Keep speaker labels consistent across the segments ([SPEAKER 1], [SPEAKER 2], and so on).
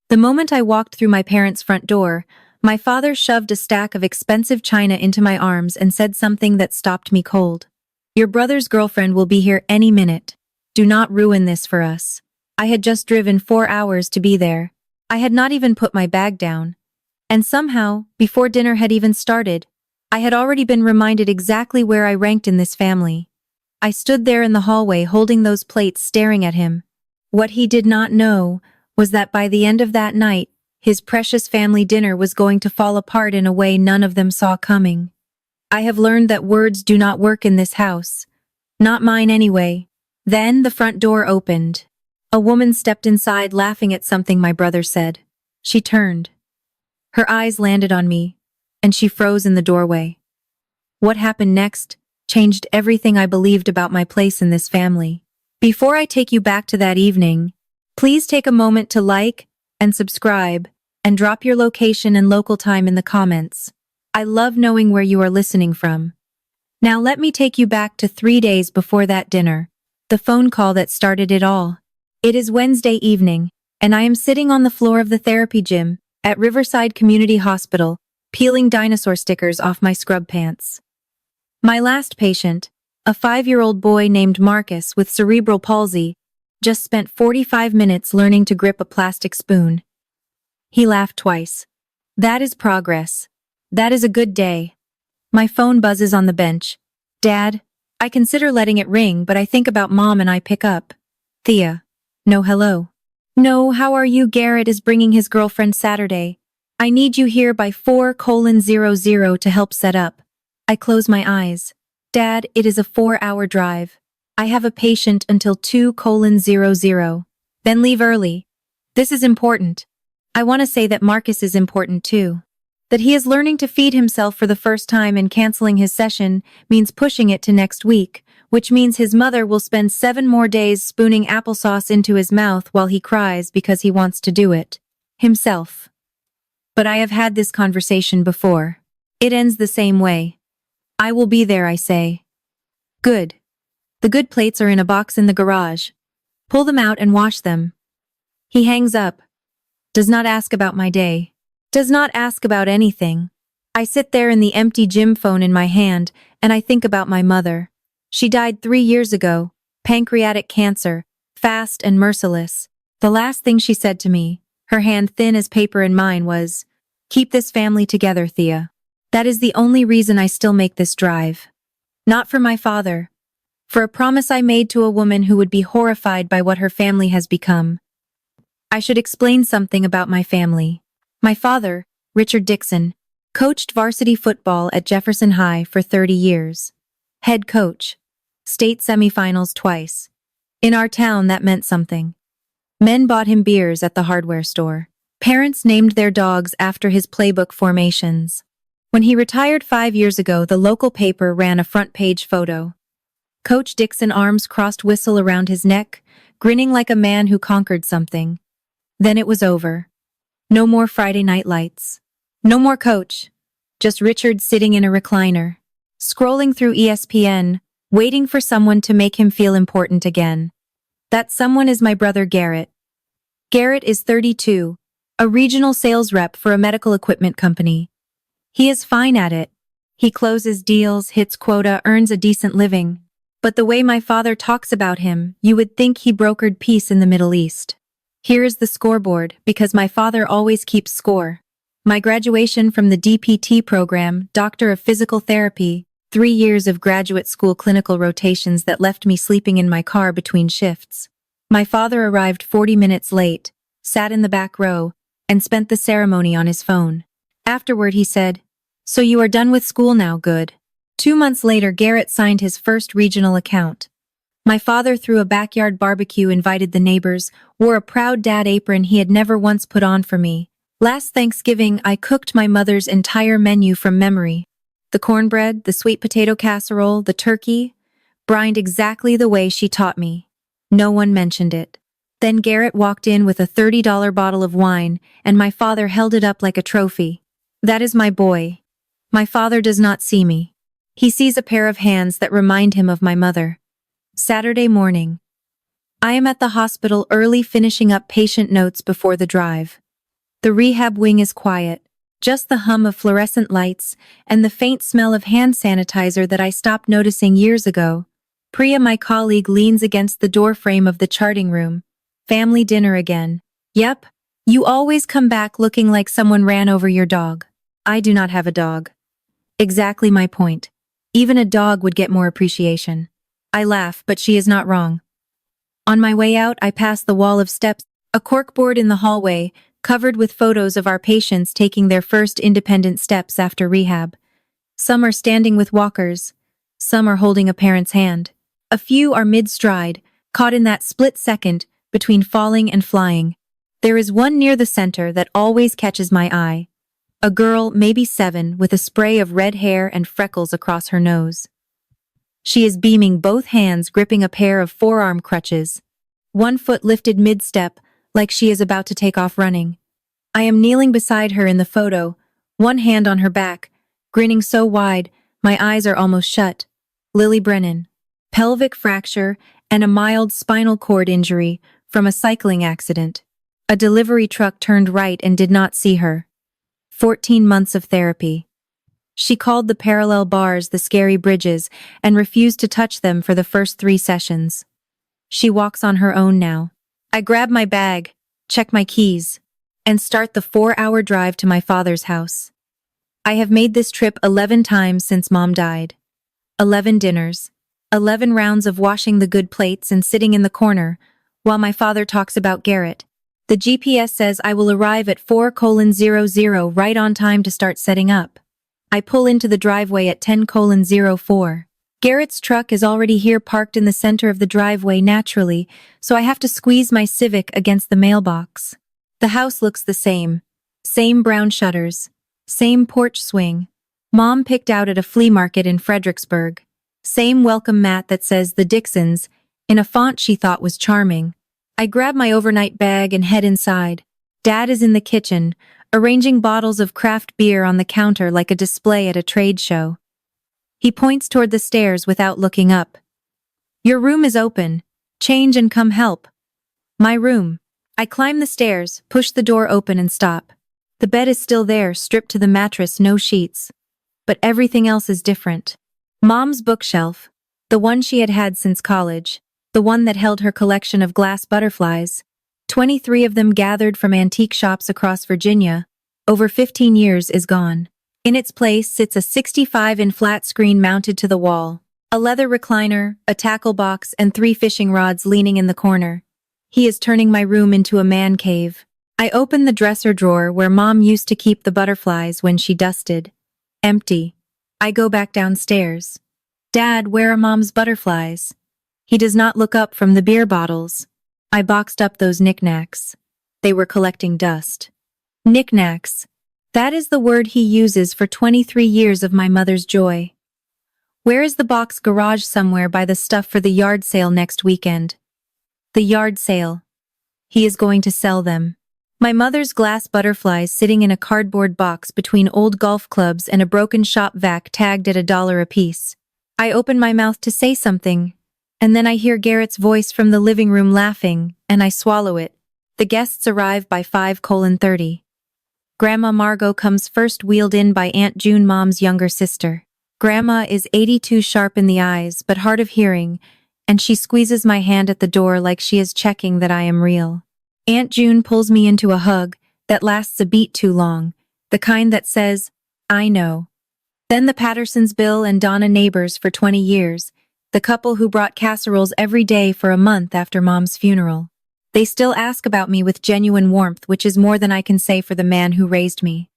[SPEAKER 1] The moment I walked through my parents' front door, my father shoved a stack of expensive china into my arms and said something that stopped me cold. Your brother's girlfriend will be here any minute. Do not ruin this for us. I had just driven 4 hours to be there. I had not even put my bag down. And somehow, before dinner had even started, I had already been reminded exactly where I ranked in this family. I stood there in the hallway holding those plates staring at him. What he did not know was that by the end of that night, his precious family dinner was going to fall apart in a way none of them saw coming. I have learned that words do not work in this house. Not mine anyway. Then the front door opened. A woman stepped inside laughing at something my brother said. She turned. Her eyes landed on me, and she froze in the doorway. What happened next changed everything I believed about my place in this family. Before I take you back to that evening, please take a moment to like and subscribe and drop your location and local time in the comments. I love knowing where you are listening from. Now let me take you back to 3 days before that dinner, the phone call that started it all. It is Wednesday evening, and I am sitting on the floor of the therapy gym at Riverside Community Hospital, peeling dinosaur stickers off my scrub pants. My last patient, a 5-year-old boy named Marcus with cerebral palsy, just spent 45 minutes learning to grip a plastic spoon. He laughed twice. That is progress. That is a good day. My phone buzzes on the bench. Dad, I consider letting it ring, but I think about Mom and I pick up. Thea. No hello. No, how are you? Garrett is bringing his girlfriend Saturday. I need you here by 4:00 to help set up. I close my eyes. Dad, it is a 4-hour drive. I have a patient until 2:00. Then leave early. This is important. I want to say that Marcus is important too. That he is learning to feed himself for the first time and canceling his session means pushing it to next week, which means his mother will spend 7 more days spooning applesauce into his mouth while he cries because he wants to do it himself. But I have had this conversation before. It ends the same way. I will be there, I say. Good. The good plates are in a box in the garage. Pull them out and wash them. He hangs up. Does not ask about my day. Does not ask about anything. I sit there in the empty gym phone in my hand, and I think about my mother. She died 3 years ago, pancreatic cancer, fast and merciless. The last thing she said to me, her hand thin as paper in mine, was, "Keep this family together, Thea." That is the only reason I still make this drive. Not for my father. For a promise I made to a woman who would be horrified by what her family has become. I should explain something about my family. My father, Richard Dixon, coached varsity football at Jefferson High for 30 years. Head coach. State semifinals twice. In our town, that meant something. Men bought him beers at the hardware store. Parents named their dogs after his playbook formations. When he retired 5 years ago, the local paper ran a front-page photo. Coach Dixon, arms crossed, whistle around his neck, grinning like a man who conquered something. Then it was over. No more Friday night lights. No more coach. Just Richard sitting in a recliner, scrolling through ESPN, waiting for someone to make him feel important again. That someone is my brother Garrett. Garrett is 32, a regional sales rep for a medical equipment company. He is fine at it. He closes deals, hits quota, earns a decent living. But the way my father talks about him, you would think he brokered peace in the Middle East. Here is the scoreboard, because my father always keeps score. My graduation from the DPT program, Doctor of Physical Therapy, 3 years of graduate school clinical rotations that left me sleeping in my car between shifts. My father arrived 40 minutes late, sat in the back row, and spent the ceremony on his phone. Afterward he said, "So you are done with school now, good." 2 months later, Garrett signed his first regional account. My father threw a backyard barbecue, invited the neighbors, wore a proud dad apron he had never once put on for me. Last Thanksgiving, I cooked my mother's entire menu from memory. The cornbread, the sweet potato casserole, the turkey, brined exactly the way she taught me. No one mentioned it. Then Garrett walked in with a $30 bottle of wine, and my father held it up like a trophy. That is my boy. My father does not see me. He sees a pair of hands that remind him of my mother. Saturday morning. I am at the hospital early, finishing up patient notes before the drive. The rehab wing is quiet. Just the hum of fluorescent lights and the faint smell of hand sanitizer that I stopped noticing years ago. Priya, my colleague, leans against the doorframe of the charting room. Family dinner again. Yep. You always come back looking like someone ran over your dog. I do not have a dog. Exactly my point. Even a dog would get more appreciation. I laugh, but she is not wrong. On my way out, I pass the wall of steps, a corkboard in the hallway, covered with photos of our patients taking their first independent steps after rehab. Some are standing with walkers. Some are holding a parent's hand. A few are mid-stride, caught in that split second between falling and flying. There is one near the center that always catches my eye. A girl, maybe 7, with a spray of red hair and freckles across her nose. She is beaming, both hands gripping a pair of forearm crutches. One foot lifted mid-step, like she is about to take off running. I am kneeling beside her in the photo, one hand on her back, grinning so wide, my eyes are almost shut. Lily Brennan. Pelvic fracture and a mild spinal cord injury from a cycling accident. A delivery truck turned right and did not see her. 14 months of therapy. She called the parallel bars the scary bridges and refused to touch them for the first 3 sessions. She walks on her own now. I grab my bag, check my keys, and start the 4-hour drive to my father's house. I have made this trip 11 times since Mom died. 11 dinners. 11 rounds of washing the good plates and sitting in the corner, while my father talks about Garrett. The GPS says I will arrive at 4:00 right on time to start setting up. I pull into the driveway at 10:04. Garrett's truck is already here, parked in the center of the driveway naturally, so I have to squeeze my Civic against the mailbox. The house looks the same. Same brown shutters. Same porch swing. Mom picked out at a flea market in Fredericksburg. Same welcome mat that says The Dixons, in a font she thought was charming. I grab my overnight bag and head inside. Dad is in the kitchen, arranging bottles of craft beer on the counter like a display at a trade show. He points toward the stairs without looking up. Your room is open. Change and come help. My room. I climb the stairs, push the door open and stop. The bed is still there, stripped to the mattress, no sheets. But everything else is different. Mom's bookshelf, the one she had had since college, the one that held her collection of glass butterflies, 23 of them gathered from antique shops across Virginia, over 15 years, is gone. In its place sits a 65-inch flat screen mounted to the wall, a leather recliner, a tackle box, and 3 fishing rods leaning in the corner. He is turning my room into a man cave. I open the dresser drawer where Mom used to keep the butterflies when she dusted. Empty. I go back downstairs. Dad, where are Mom's butterflies? He does not look up from the beer bottles. I boxed up those knickknacks. They were collecting dust. Knickknacks. That is the word he uses for 23 years of my mother's joy. Where is the box? Garage somewhere by the stuff for the yard sale next weekend. The yard sale. He is going to sell them. My mother's glass butterflies sitting in a cardboard box between old golf clubs and a broken shop vac tagged at $1 apiece. I open my mouth to say something, and then I hear Garrett's voice from the living room laughing, and I swallow it. The guests arrive by 5:30. Grandma Margot comes first, wheeled in by Aunt June, Mom's younger sister. Grandma is 82, sharp in the eyes but hard of hearing, and she squeezes my hand at the door like she is checking that I am real. Aunt June pulls me into a hug that lasts a beat too long, the kind that says, I know. Then the Pattersons, Bill and Donna, neighbors for 20 years, the couple who brought casseroles every day for a month after Mom's funeral. They still ask about me with genuine warmth, which is more than I can say for the man who raised me.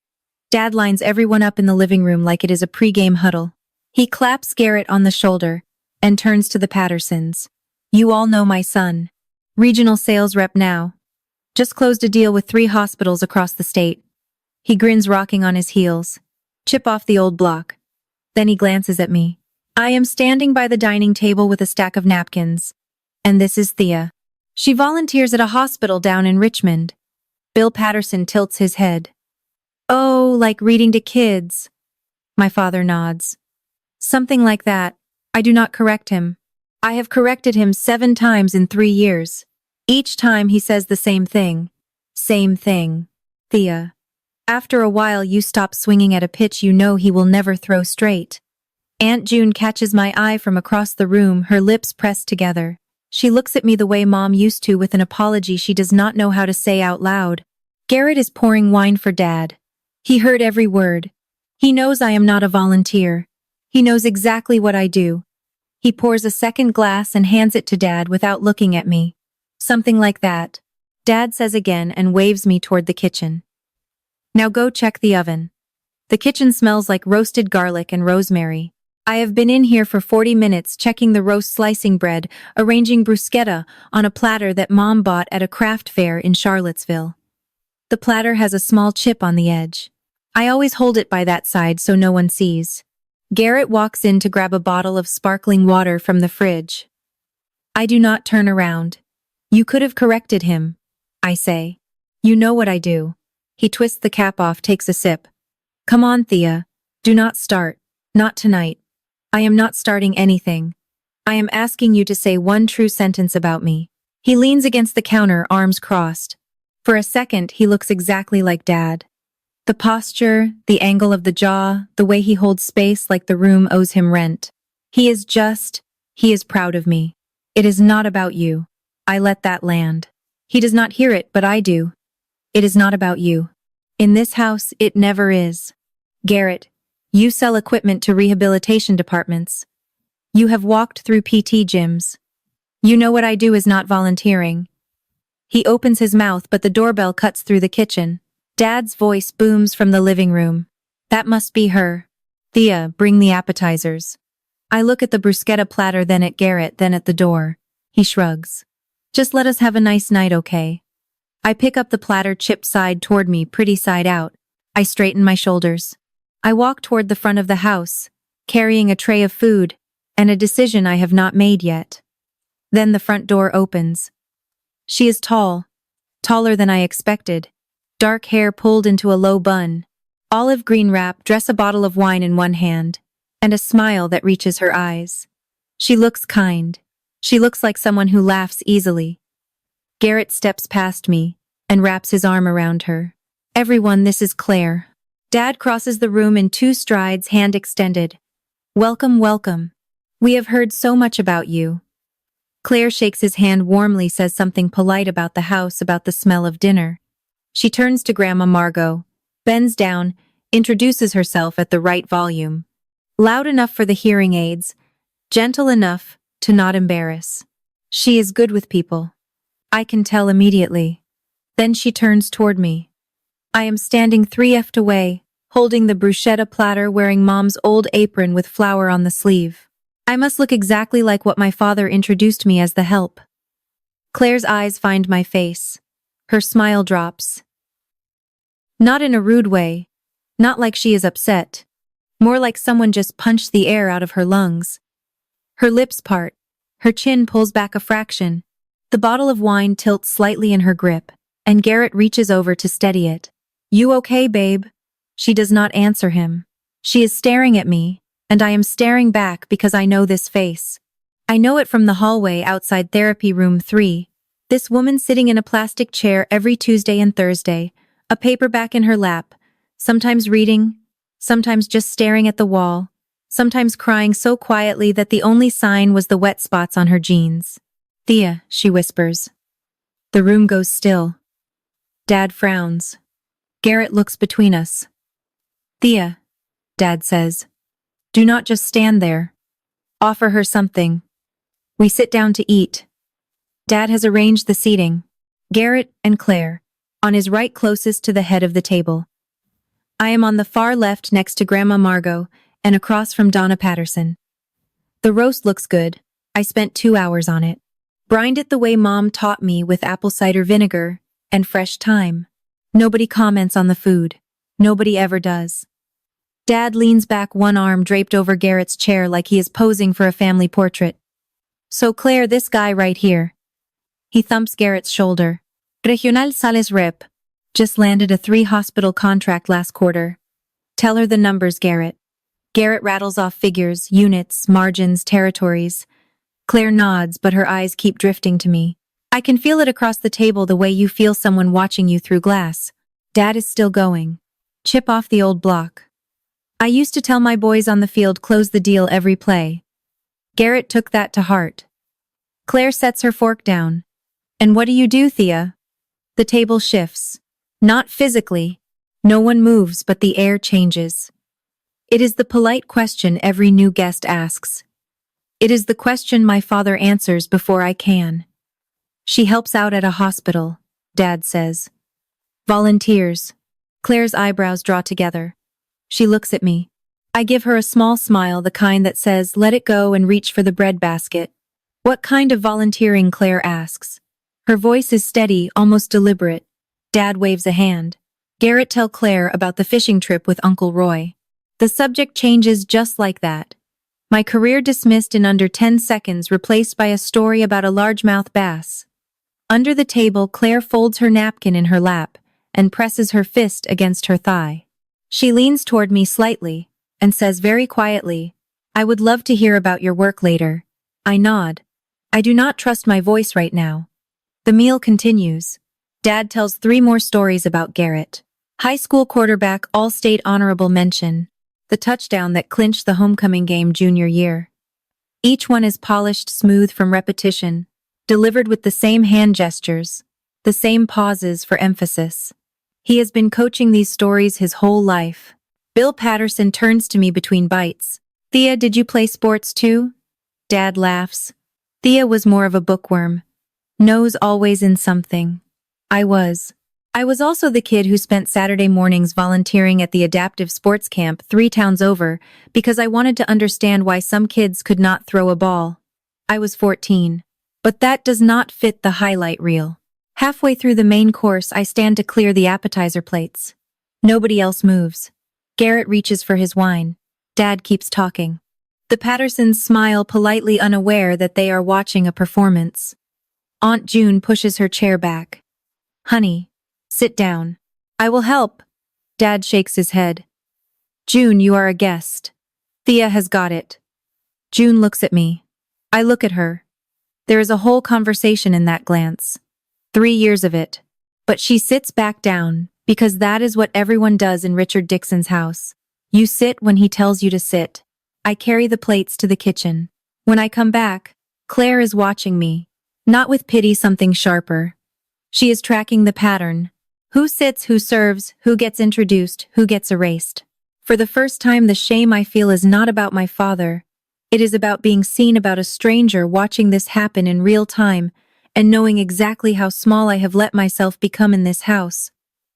[SPEAKER 1] Dad lines everyone up in the living room like it is a pre-game huddle. He claps Garrett on the shoulder and turns to the Pattersons. You all know my son. Regional sales rep now. Just closed a deal with 3 hospitals across the state. He grins, rocking on his heels. Chip off the old block. Then he glances at me. I am standing by the dining table with a stack of napkins. And this is Thea. She volunteers at a hospital down in Richmond. Bill Patterson tilts his head. Oh, like reading to kids. My father nods. Something like that. I do not correct him. I have corrected him 7 times in 3 years. Each time he says the same thing. Same thing. Thea. After a while you stop swinging at a pitch you know he will never throw straight. Aunt June catches my eye from across the room, her lips pressed together. She looks at me the way Mom used to, with an apology she does not know how to say out loud. Garrett is pouring wine for Dad. He heard every word. He knows I am not a volunteer. He knows exactly what I do. He pours a second glass and hands it to Dad without looking at me. Something like that. Dad says again and waves me toward the kitchen. Now go check the oven. The kitchen smells like roasted garlic and rosemary. I have been in here for 40 minutes checking the roast slicing bread, arranging bruschetta on a platter that Mom bought at a craft fair in Charlottesville. The platter has a small chip on the edge. I always hold it by that side so no one sees. Garrett walks in to grab a bottle of sparkling water from the fridge. I do not turn around. You could have corrected him, I say. You know what I do. He twists the cap off, takes a sip. Come on, Thea. Do not start. Not tonight. I am not starting anything. I am asking you to say one true sentence about me. He leans against the counter, arms crossed. For a second, he looks exactly like Dad. The posture, the angle of the jaw, the way he holds space like the room owes him rent. He is proud of me. It is not about you. I let that land. He does not hear it, but I do. It is not about you. In this house, it never is. Garrett, you sell equipment to rehabilitation departments. You have walked through PT gyms. You know what I do is not volunteering. He opens his mouth, but the doorbell cuts through the kitchen. Dad's voice booms from the living room. That must be her. Thea, bring the appetizers. I look at the bruschetta platter, then at Garrett, then at the door. He shrugs. Just let us have a nice night, okay? I pick up the platter, chipped side toward me, pretty side out. I straighten my shoulders. I walk toward the front of the house, carrying a tray of food, and a decision I have not made yet. Then the front door opens. She is tall, taller than I expected. Dark hair pulled into a low bun, olive green wrap, dress, a bottle of wine in one hand, and a smile that reaches her eyes. She looks kind. She looks like someone who laughs easily. Garrett steps past me and wraps his arm around her. Everyone, this is Claire. Dad crosses the room in 2 strides, hand extended. Welcome, welcome. We have heard so much about you. Claire shakes his hand warmly, says something polite about the house, about the smell of dinner. She turns to Grandma Margot, bends down, introduces herself at the right volume. Loud enough for the hearing aids, gentle enough to not embarrass. She is good with people. I can tell immediately. Then she turns toward me. I am standing 3 feet away, holding the bruschetta platter, wearing Mom's old apron with flour on the sleeve. I must look exactly like what my father introduced me as, the help. Claire's eyes find my face. Her smile drops. Not in a rude way, not like she is upset, more like someone just punched the air out of her lungs. Her lips part, her chin pulls back a fraction. The bottle of wine tilts slightly in her grip, and Garrett reaches over to steady it. You okay, babe? She does not answer him. She is staring at me, and I am staring back because I know this face. I know it from the hallway outside therapy room 3. This woman sitting in a plastic chair every Tuesday and Thursday, a paperback in her lap, sometimes reading, sometimes just staring at the wall, sometimes crying so quietly that the only sign was the wet spots on her jeans. Thea, she whispers. The room goes still. Dad frowns. Garrett looks between us. Thea, Dad says. Do not just stand there. Offer her something. We sit down to eat. Dad has arranged the seating. Garrett and Claire, on his right closest to the head of the table. I am on the far left next to Grandma Margot and across from Donna Patterson. The roast looks good. I spent 2 hours on it. Brined it the way Mom taught me, with apple cider vinegar and fresh thyme. Nobody comments on the food. Nobody ever does. Dad leans back, one arm draped over Garrett's chair like he is posing for a family portrait. So Claire, this guy right here. He thumps Garrett's shoulder. Regional Sales Rep. Just landed a 3-hospital contract last quarter. Tell her the numbers, Garrett. Garrett rattles off figures, units, margins, territories. Claire nods, but her eyes keep drifting to me. I can feel it across the table, the way you feel someone watching you through glass. Dad is still going. Chip off the old block. I used to tell my boys on the field close the deal every play. Garrett took that to heart. Claire sets her fork down. And what do you do, Thea? The table shifts. Not physically. No one moves, but the air changes. It is the polite question every new guest asks. It is the question my father answers before I can. She helps out at a hospital, Dad says. Volunteers. Claire's eyebrows draw together. She looks at me. I give her a small smile, the kind that says, let it go and reach for the breadbasket. What kind of volunteering, Claire asks. Her voice is steady, almost deliberate. Dad waves a hand. Garrett, tell Claire about the fishing trip with Uncle Roy. The subject changes just like that. My career dismissed in under 10 seconds, replaced by a story about a largemouth bass. Under the table, Claire folds her napkin in her lap and presses her fist against her thigh. She leans toward me slightly and says very quietly, I would love to hear about your work later. I nod. I do not trust my voice right now. The meal continues. Dad tells 3 more stories about Garrett. High school quarterback, all-state honorable mention. The touchdown that clinched the homecoming game junior year. Each one is polished smooth from repetition, delivered with the same hand gestures, the same pauses for emphasis. He has been coaching these stories his whole life. Bill Patterson turns to me between bites. Thea, did you play sports too? Dad laughs. Thea was more of a bookworm. Nose always in something. I was also the kid who spent Saturday mornings volunteering at the adaptive sports camp 3 towns over because I wanted to understand why some kids could not throw a ball. I was 14. But that does not fit the highlight reel. Halfway through the main course, I stand to clear the appetizer plates. Nobody else moves. Garrett reaches for his wine. Dad keeps talking. The Pattersons smile, politely unaware that they are watching a performance. Aunt June pushes her chair back. Honey, sit down. I will help. Dad shakes his head. June, you are a guest. Thea has got it. June looks at me. I look at her. There is a whole conversation in that glance. 3 years of it. But she sits back down, because that is what everyone does in Richard Dixon's house. You sit when he tells you to sit. I carry the plates to the kitchen. When I come back, Claire is watching me. Not with pity, something sharper. She is tracking the pattern. Who sits, who serves, who gets introduced, who gets erased. For the first time, the shame I feel is not about my father. It is about being seen, about a stranger watching this happen in real time and knowing exactly how small I have let myself become in this house.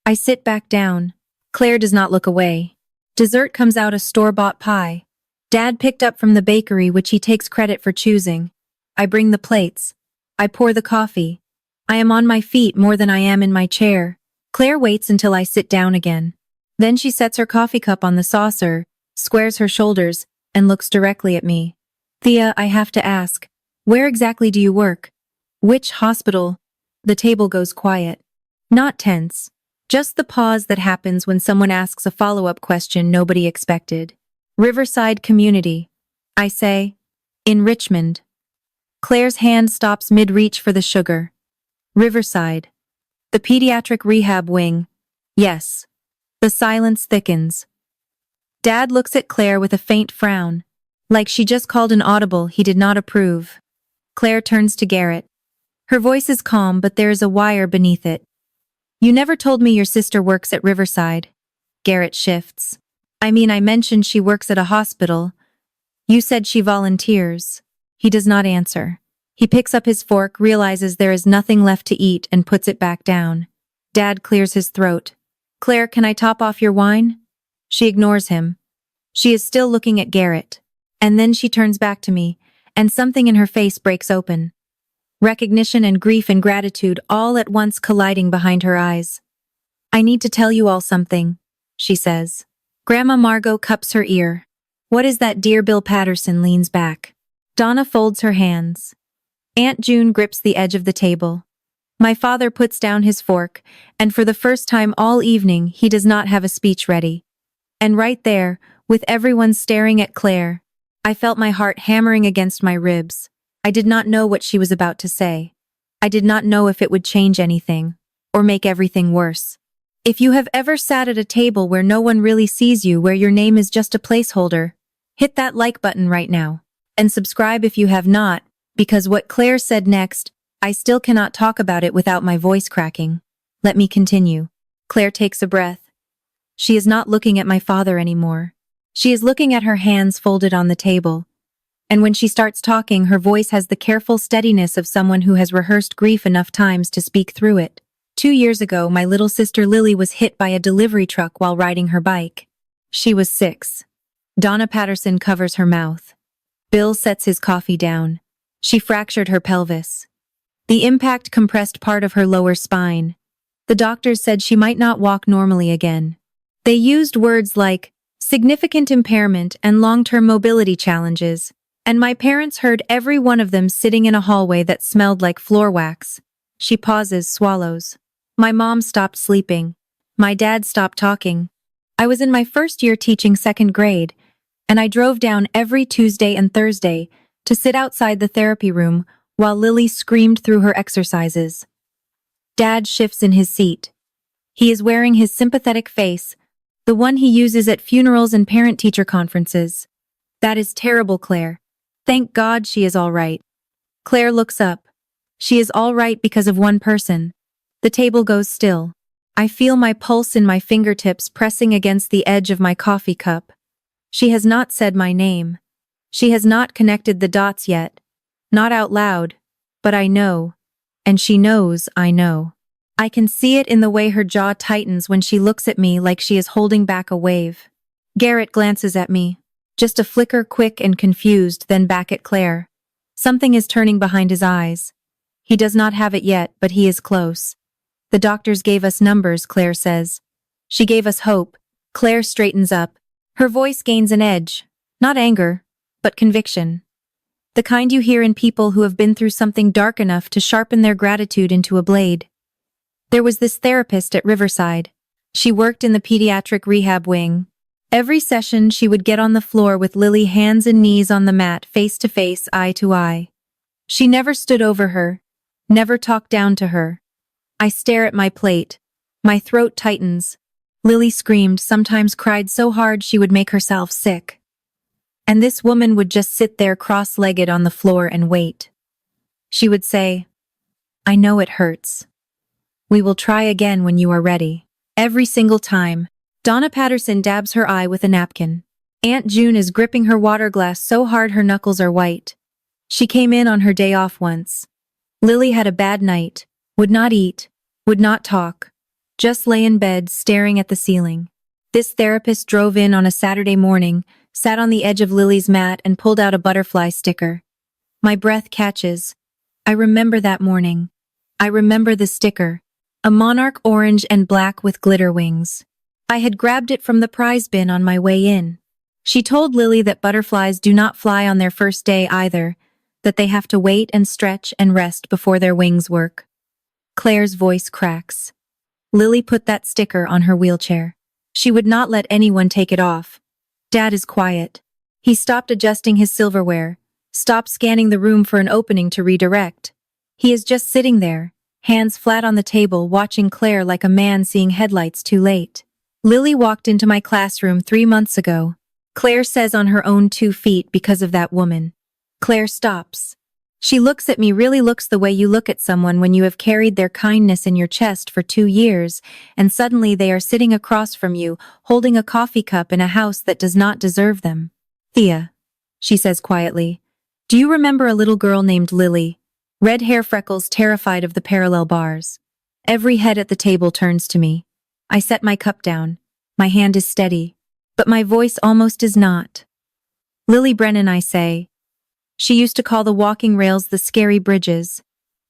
[SPEAKER 1] I sit back down. Claire does not look away. Dessert comes out, a store-bought pie. Dad picked up from the bakery, which he takes credit for choosing. I bring the plates. I pour the coffee. I am on my feet more than I am in my chair. Claire waits until I sit down again. Then she sets her coffee cup on the saucer, squares her shoulders, and looks directly at me. Thea, I have to ask, where exactly do you work? Which hospital? The table goes quiet. Not tense. Just the pause that happens when someone asks a follow-up question nobody expected. Riverside Community. I say. In Richmond. Claire's hand stops mid-reach for the sugar. Riverside. The pediatric rehab wing. Yes. The silence thickens. Dad looks at Claire with a faint frown, like she just called an audible he did not approve. Claire turns to Garrett. Her voice is calm, but there is a wire beneath it. You never told me your sister works at Riverside. Garrett shifts. I mentioned she works at a hospital. You said she volunteers. He does not answer. He picks up his fork, realizes there is nothing left to eat, and puts it back down. Dad clears his throat. Claire, can I top off your wine? She ignores him. She is still looking at Garrett. And then she turns back to me, and something in her face breaks open. Recognition and grief and gratitude all at once colliding behind her eyes. I need to tell you all something, she says. Grandma Margot cups her ear. What is that, dear? Bill Patterson leans back. Donna folds her hands. Aunt June grips the edge of the table. My father puts down his fork, and for the first time all evening he does not have a speech ready. And right there, with everyone staring at Claire, I felt my heart hammering against my ribs. I did not know what she was about to say. I did not know if it would change anything, or make everything worse. If you have ever sat at a table where no one really sees you, where your name is just a placeholder, hit that like button right now. And subscribe if you have not, because what Claire said next, I still cannot talk about it without my voice cracking. Let me continue. Claire takes a breath. She is not looking at my father anymore. She is looking at her hands folded on the table. And when she starts talking, her voice has the careful steadiness of someone who has rehearsed grief enough times to speak through it. 2 years ago, my little sister Lily was hit by a delivery truck while riding her bike. She was 6. Donna Patterson covers her mouth. Bill sets his coffee down. She fractured her pelvis. The impact compressed part of her lower spine. The doctors said she might not walk normally again. They used words like significant impairment and long-term mobility challenges, and my parents heard every one of them sitting in a hallway that smelled like floor wax. She pauses, swallows. My mom stopped sleeping. My dad stopped talking. I was in my first year teaching 2nd grade, and I drove down every Tuesday and Thursday to sit outside the therapy room while Lily screamed through her exercises. Dad shifts in his seat. He is wearing his sympathetic face, the one he uses at funerals and parent-teacher conferences. That is terrible, Claire. Thank God she is all right. Claire looks up. She is all right because of one person. The table goes still. I feel my pulse in my fingertips pressing against the edge of my coffee cup. She has not said my name. She has not connected the dots yet. Not out loud. But I know. And she knows I know. I can see it in the way her jaw tightens when she looks at me like she is holding back a wave. Garrett glances at me. Just a flicker, quick and confused, then back at Claire. Something is turning behind his eyes. He does not have it yet, but he is close. The doctors gave us numbers, Claire says. She gave us hope. Claire straightens up. Her voice gains an edge. Not anger, but conviction. The kind you hear in people who have been through something dark enough to sharpen their gratitude into a blade. There was this therapist at Riverside. She worked in the pediatric rehab wing. Every session, she would get on the floor with Lily, hands and knees on the mat, face to face, eye to eye. She never stood over her, never talked down to her. I stare at my plate. My throat tightens. Lily screamed, sometimes cried so hard she would make herself sick. And this woman would just sit there cross-legged on the floor and wait. She would say, "I know it hurts. We will try again when you are ready." Every single time. Donna Patterson dabs her eye with a napkin. Aunt June is gripping her water glass so hard her knuckles are white. She came in on her day off once. Lily had a bad night, would not eat, would not talk, just lay in bed staring at the ceiling. This therapist drove in on a Saturday morning, sat on the edge of Lily's mat and pulled out a butterfly sticker. My breath catches. I remember that morning. I remember the sticker, a monarch orange and black with glitter wings. I had grabbed it from the prize bin on my way in. She told Lily that butterflies do not fly on their first day either, that they have to wait and stretch and rest before their wings work. Claire's voice cracks. Lily put that sticker on her wheelchair. She would not let anyone take it off. Dad is quiet. He stopped adjusting his silverware, stopped scanning the room for an opening to redirect. He is just sitting there, hands flat on the table, watching Claire like a man seeing headlights too late. Lily walked into my classroom 3 months ago. Claire says on her own 2 feet because of that woman. Claire stops. She looks at me, really looks the way you look at someone when you have carried their kindness in your chest for 2 years, and suddenly they are sitting across from you, holding a coffee cup in a house that does not deserve them. "Thea," she says quietly, "do you remember a little girl named Lily? Red hair, freckles, terrified of the parallel bars." Every head at the table turns to me. I set my cup down. My hand is steady, but my voice almost is not. "Lily Brennan," I say. She used to call the walking rails the scary bridges.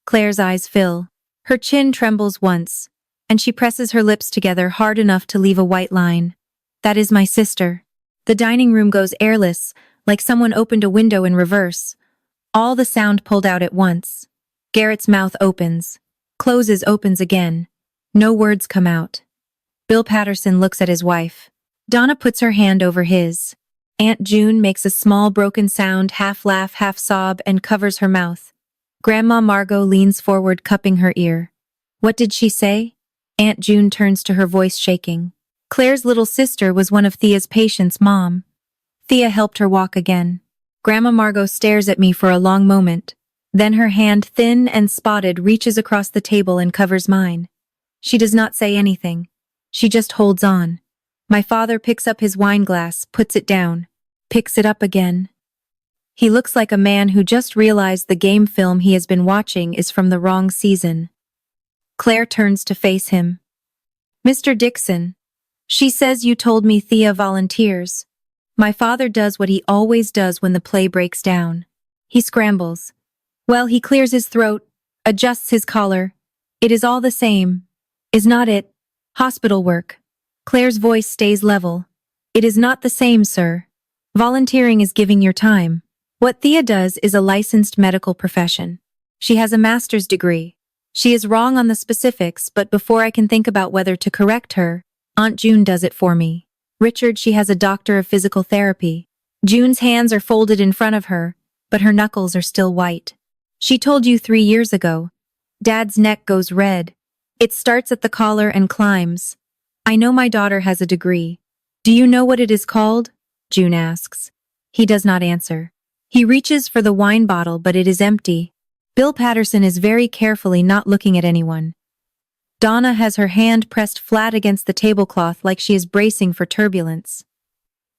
[SPEAKER 1] Claire's eyes fill. Her chin trembles once, and she presses her lips together hard enough to leave a white line. "That is my sister." The dining room goes airless, like someone opened a window in reverse. All the sound pulled out at once. Garrett's mouth opens, closes, opens again. No words come out. Bill Patterson looks at his wife. Donna puts her hand over his. Aunt June makes a small broken sound, half laugh, half sob, and covers her mouth. Grandma Margot leans forward, cupping her ear. What did she say? Aunt June turns to her, voice shaking. Claire's little sister was one of Thea's patients' mom. Thea helped her walk again. Grandma Margot stares at me for a long moment. Then her hand, thin and spotted, reaches across the table and covers mine. She does not say anything. She just holds on. My father picks up his wine glass, puts it down, picks it up again. He looks like a man who just realized the game film he has been watching is from the wrong season. Claire turns to face him. Mr. Dixon, she says you told me Thea volunteers. My father does what he always does when the play breaks down. He scrambles. Well, he clears his throat, adjusts his collar. It is all the same. Is not it? Hospital work. Claire's voice stays level. It is not the same, sir. Volunteering is giving your time. What Thea does is a licensed medical profession. She has a master's degree. She is wrong on the specifics, but before I can think about whether to correct her, Aunt June does it for me. Richard, she has a doctor of physical therapy. June's hands are folded in front of her, but her knuckles are still white. She told you 3 years ago. Dad's neck goes red. It starts at the collar and climbs. I know my daughter has a degree. Do you know what it is called? June asks. He does not answer. He reaches for the wine bottle, but it is empty. Bill Patterson is very carefully not looking at anyone. Donna has her hand pressed flat against the tablecloth like she is bracing for turbulence.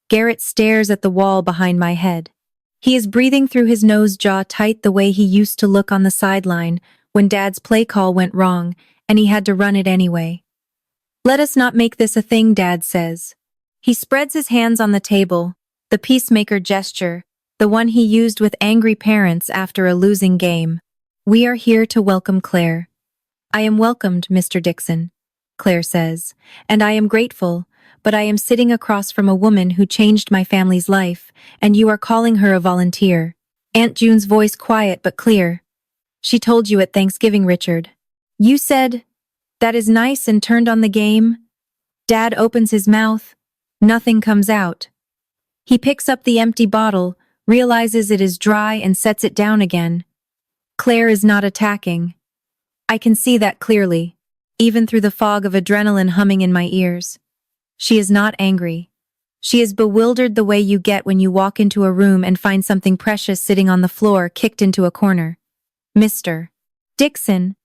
[SPEAKER 1] Garrett stares at the wall behind my head. He is breathing through his nose, jaw tight, the way he used to look on the sideline when Dad's play call went wrong and he had to run it anyway. Let us not make this a thing, Dad says. He spreads his hands on the table, the peacemaker gesture, the one he used with angry parents after a losing game. We are here to welcome Claire. I am welcomed, Mr. Dixon, Claire says, and I am grateful, but I am sitting across from a woman who changed my family's life, and you are calling her a volunteer. Aunt June's voice quiet but clear. She told you at Thanksgiving, Richard. You said, that is nice, and turned on the game. Dad opens his mouth. Nothing comes out. He picks up the empty bottle, realizes it is dry, and sets it down again. Claire is not attacking. I can see that clearly, even through the fog of adrenaline humming in my ears. She is not angry. She is bewildered, the way you get when you walk into a room and find something precious sitting on the floor, kicked into a corner. Mr. Dixon,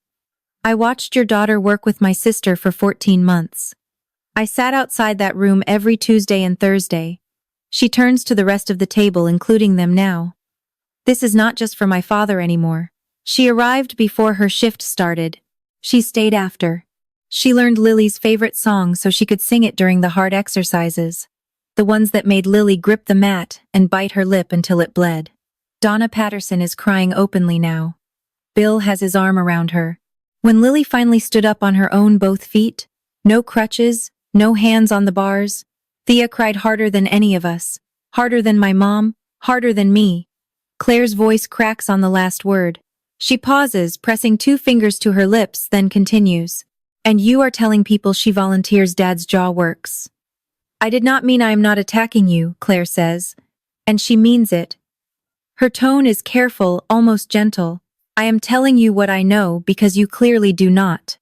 [SPEAKER 1] I watched your daughter work with my sister for 14 months. I sat outside that room every Tuesday and Thursday. She turns to the rest of the table, including them now. This is not just for my father anymore. She arrived before her shift started. She stayed after. She learned Lily's favorite song so she could sing it during the hard exercises. The ones that made Lily grip the mat and bite her lip until it bled. Donna Patterson is crying openly now. Bill has his arm around her. When Lily finally stood up on her own both feet, no crutches, no hands on the bars, Thea cried harder than any of us, harder than my mom, harder than me. Claire's voice cracks on the last word. She pauses, pressing 2 fingers to her lips, then continues. And you are telling people she volunteers? Dad's jaw works. I did not mean I am not attacking you, Claire says. And she means it. Her tone is careful, almost gentle. I am telling you what I know because you clearly do not.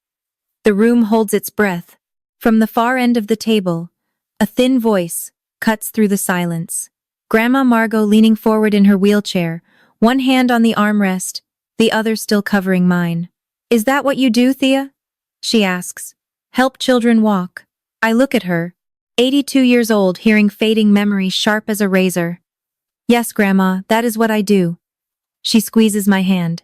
[SPEAKER 1] The room holds its breath. From the far end of the table, a thin voice cuts through the silence. Grandma Margot leaning forward in her wheelchair, one hand on the armrest, the other still covering mine. Is that what you do, Thea? She asks. Help children walk. I look at her, 82 years old, hearing fading memory sharp as a razor. Yes, Grandma, that is what I do. She squeezes my hand.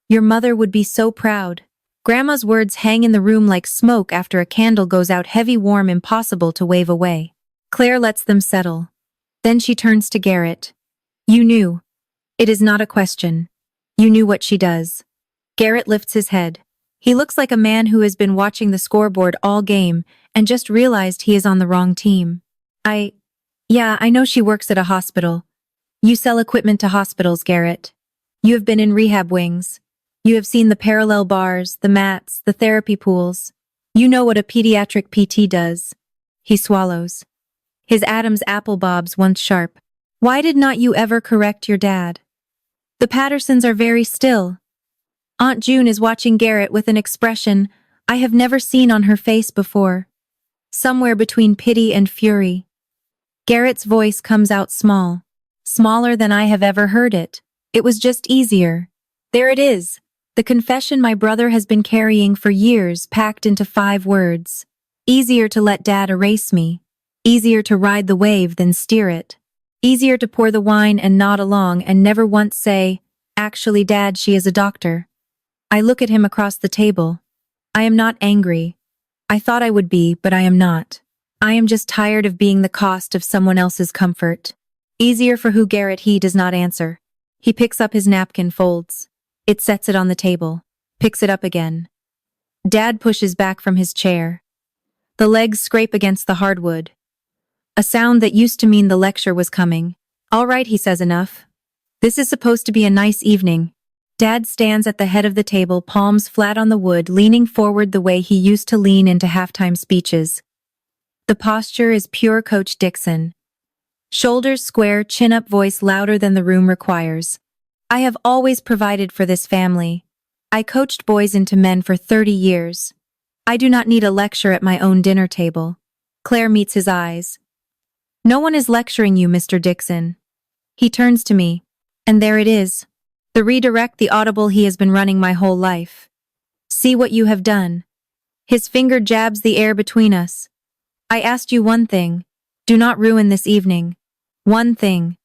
[SPEAKER 1] Your mother would be so proud. Grandma's words hang in the room like smoke after a candle goes out, heavy, warm, impossible to wave away. Claire lets them settle. Then she turns to Garrett. You knew. It is not a question. You knew what she does. Garrett lifts his head. He looks like a man who has been watching the scoreboard all game and just realized he is on the wrong team. Yeah, I know she works at a hospital. You sell equipment to hospitals, Garrett. You have been in rehab wings. You have seen the parallel bars, the mats, the therapy pools. You know what a pediatric PT does. He swallows. His Adam's apple bobs once sharp. Why did not you ever correct your dad? The Pattersons are very still. Aunt June is watching Garrett with an expression I have never seen on her face before. Somewhere between pity and fury. Garrett's voice comes out small. Smaller than I have ever heard it. It was just easier. There it is. The confession my brother has been carrying for years packed into 5 words. Easier to let Dad erase me. Easier to ride the wave than steer it. Easier to pour the wine and nod along and never once say, "Actually, Dad, she is a doctor." I look at him across the table. I am not angry. I thought I would be, but I am not. I am just tired of being the cost of someone else's comfort. Easier for who Garrett. He does not answer. He picks up his napkin, folds. It sets it on the table. Picks it up again. Dad pushes back from his chair. The legs scrape against the hardwood. A sound that used to mean the lecture was coming. "All right," he says, "enough. This is supposed to be a nice evening." Dad stands at the head of the table, palms flat on the wood, leaning forward the way he used to lean into halftime speeches. The posture is pure Coach Dixon. Shoulders square, chin up, voice louder than the room requires. "I have always provided for this family. I coached boys into men for 30 years. I do not need a lecture at my own dinner table." Claire meets his eyes. "No one is lecturing you, Mr. Dixon." He turns to me. And there it is. The redirect, the audible he has been running my whole life. "See what you have done." His finger jabs the air between us. "I asked you one thing. Do not ruin this evening. One thing."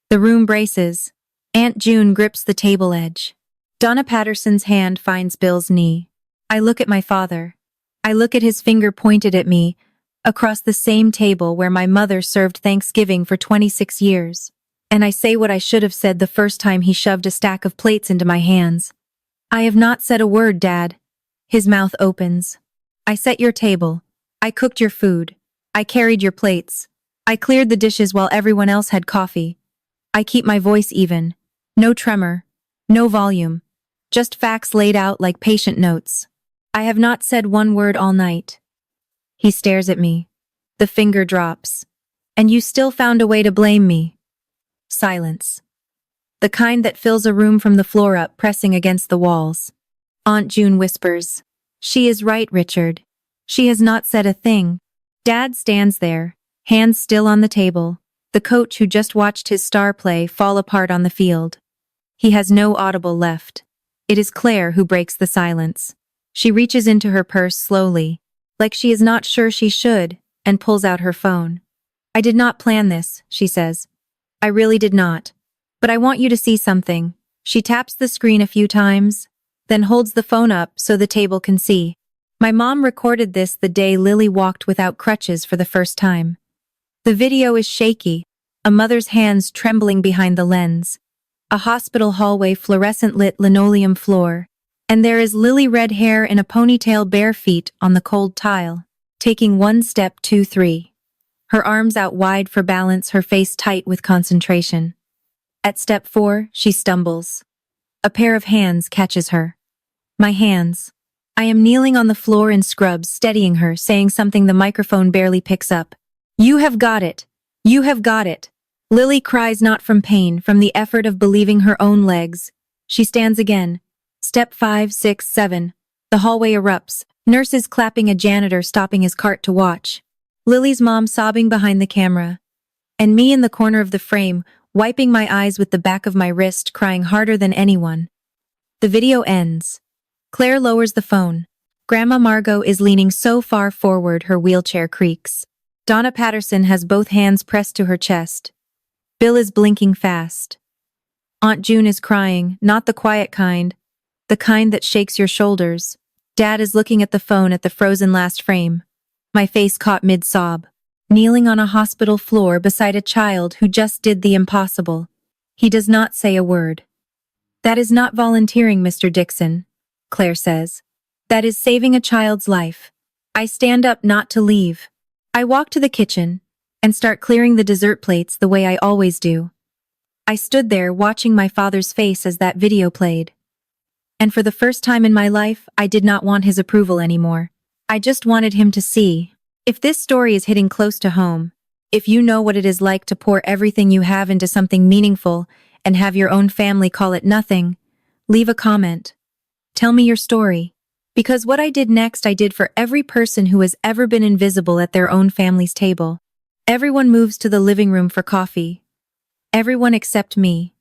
[SPEAKER 1] The room braces. Aunt June grips the table edge. Donna Patterson's hand finds Bill's knee. I look at my father. I look at his finger pointed at me, across the same table where my mother served Thanksgiving for 26 years. And I say what I should have said the first time he shoved a stack of plates into my hands. "I have not said a word, Dad." His mouth opens. "I set your table. I cooked your food. I carried your plates. I cleared the dishes while everyone else had coffee. I keep my voice even. No tremor. No volume. Just facts laid out like patient notes. I have not said one word all night." He stares at me. The finger drops. "And you still found a way to blame me." Silence. The kind that fills a room from the floor up, pressing against the walls. Aunt June whispers, "She is right, Richard. She has not said a thing." Dad stands there, hands still on the table, the coach who just watched his star play fall apart on the field. He has no audible left. It is Claire who breaks the silence. She reaches into her purse slowly, like she is not sure she should, and pulls out her phone. "I did not plan this," she says. "I really did not. But I want you to see something." She taps the screen a few times, then holds the phone up so the table can see. "My mom recorded this the day Lily walked without crutches for the first time." The video is shaky, a mother's hands trembling behind the lens. A hospital hallway, fluorescent lit linoleum floor. And there is Lily, red hair in a ponytail, bare feet on the cold tile. Taking 1 step, 2, 3. Her arms out wide for balance, her face tight with concentration. At step 4, she stumbles. A pair of hands catches her. My hands. I am kneeling on the floor in scrubs, steadying her, saying something the microphone barely picks up. "You have got it. You have got it." Lily cries, not from pain, from the effort of believing her own legs. She stands again. Step 5, 6, 7. The hallway erupts. Nurses clapping, a janitor stopping his cart to watch. Lily's mom sobbing behind the camera. And me in the corner of the frame, wiping my eyes with the back of my wrist, crying harder than anyone. The video ends. Claire lowers the phone. Grandma Margot is leaning so far forward her wheelchair creaks. Donna Patterson has both hands pressed to her chest. Bill is blinking fast. Aunt June is crying, not the quiet kind, the kind that shakes your shoulders. Dad is looking at the phone at the frozen last frame. My face caught mid-sob. Kneeling on a hospital floor beside a child who just did the impossible. He does not say a word. "That is not volunteering, Mr. Dixon," Claire says. "That is saving a child's life." I stand up, not to leave. I walk to the kitchen and start clearing the dessert plates the way I always do. I stood there watching my father's face as that video played. And for the first time in my life, I did not want his approval anymore. I just wanted him to see. If this story is hitting close to home, if you know what it is like to pour everything you have into something meaningful and have your own family call it nothing, leave a comment. Tell me your story. Because what I did next I did for every person who has ever been invisible at their own family's table. Everyone moves to the living room for coffee. Everyone except me.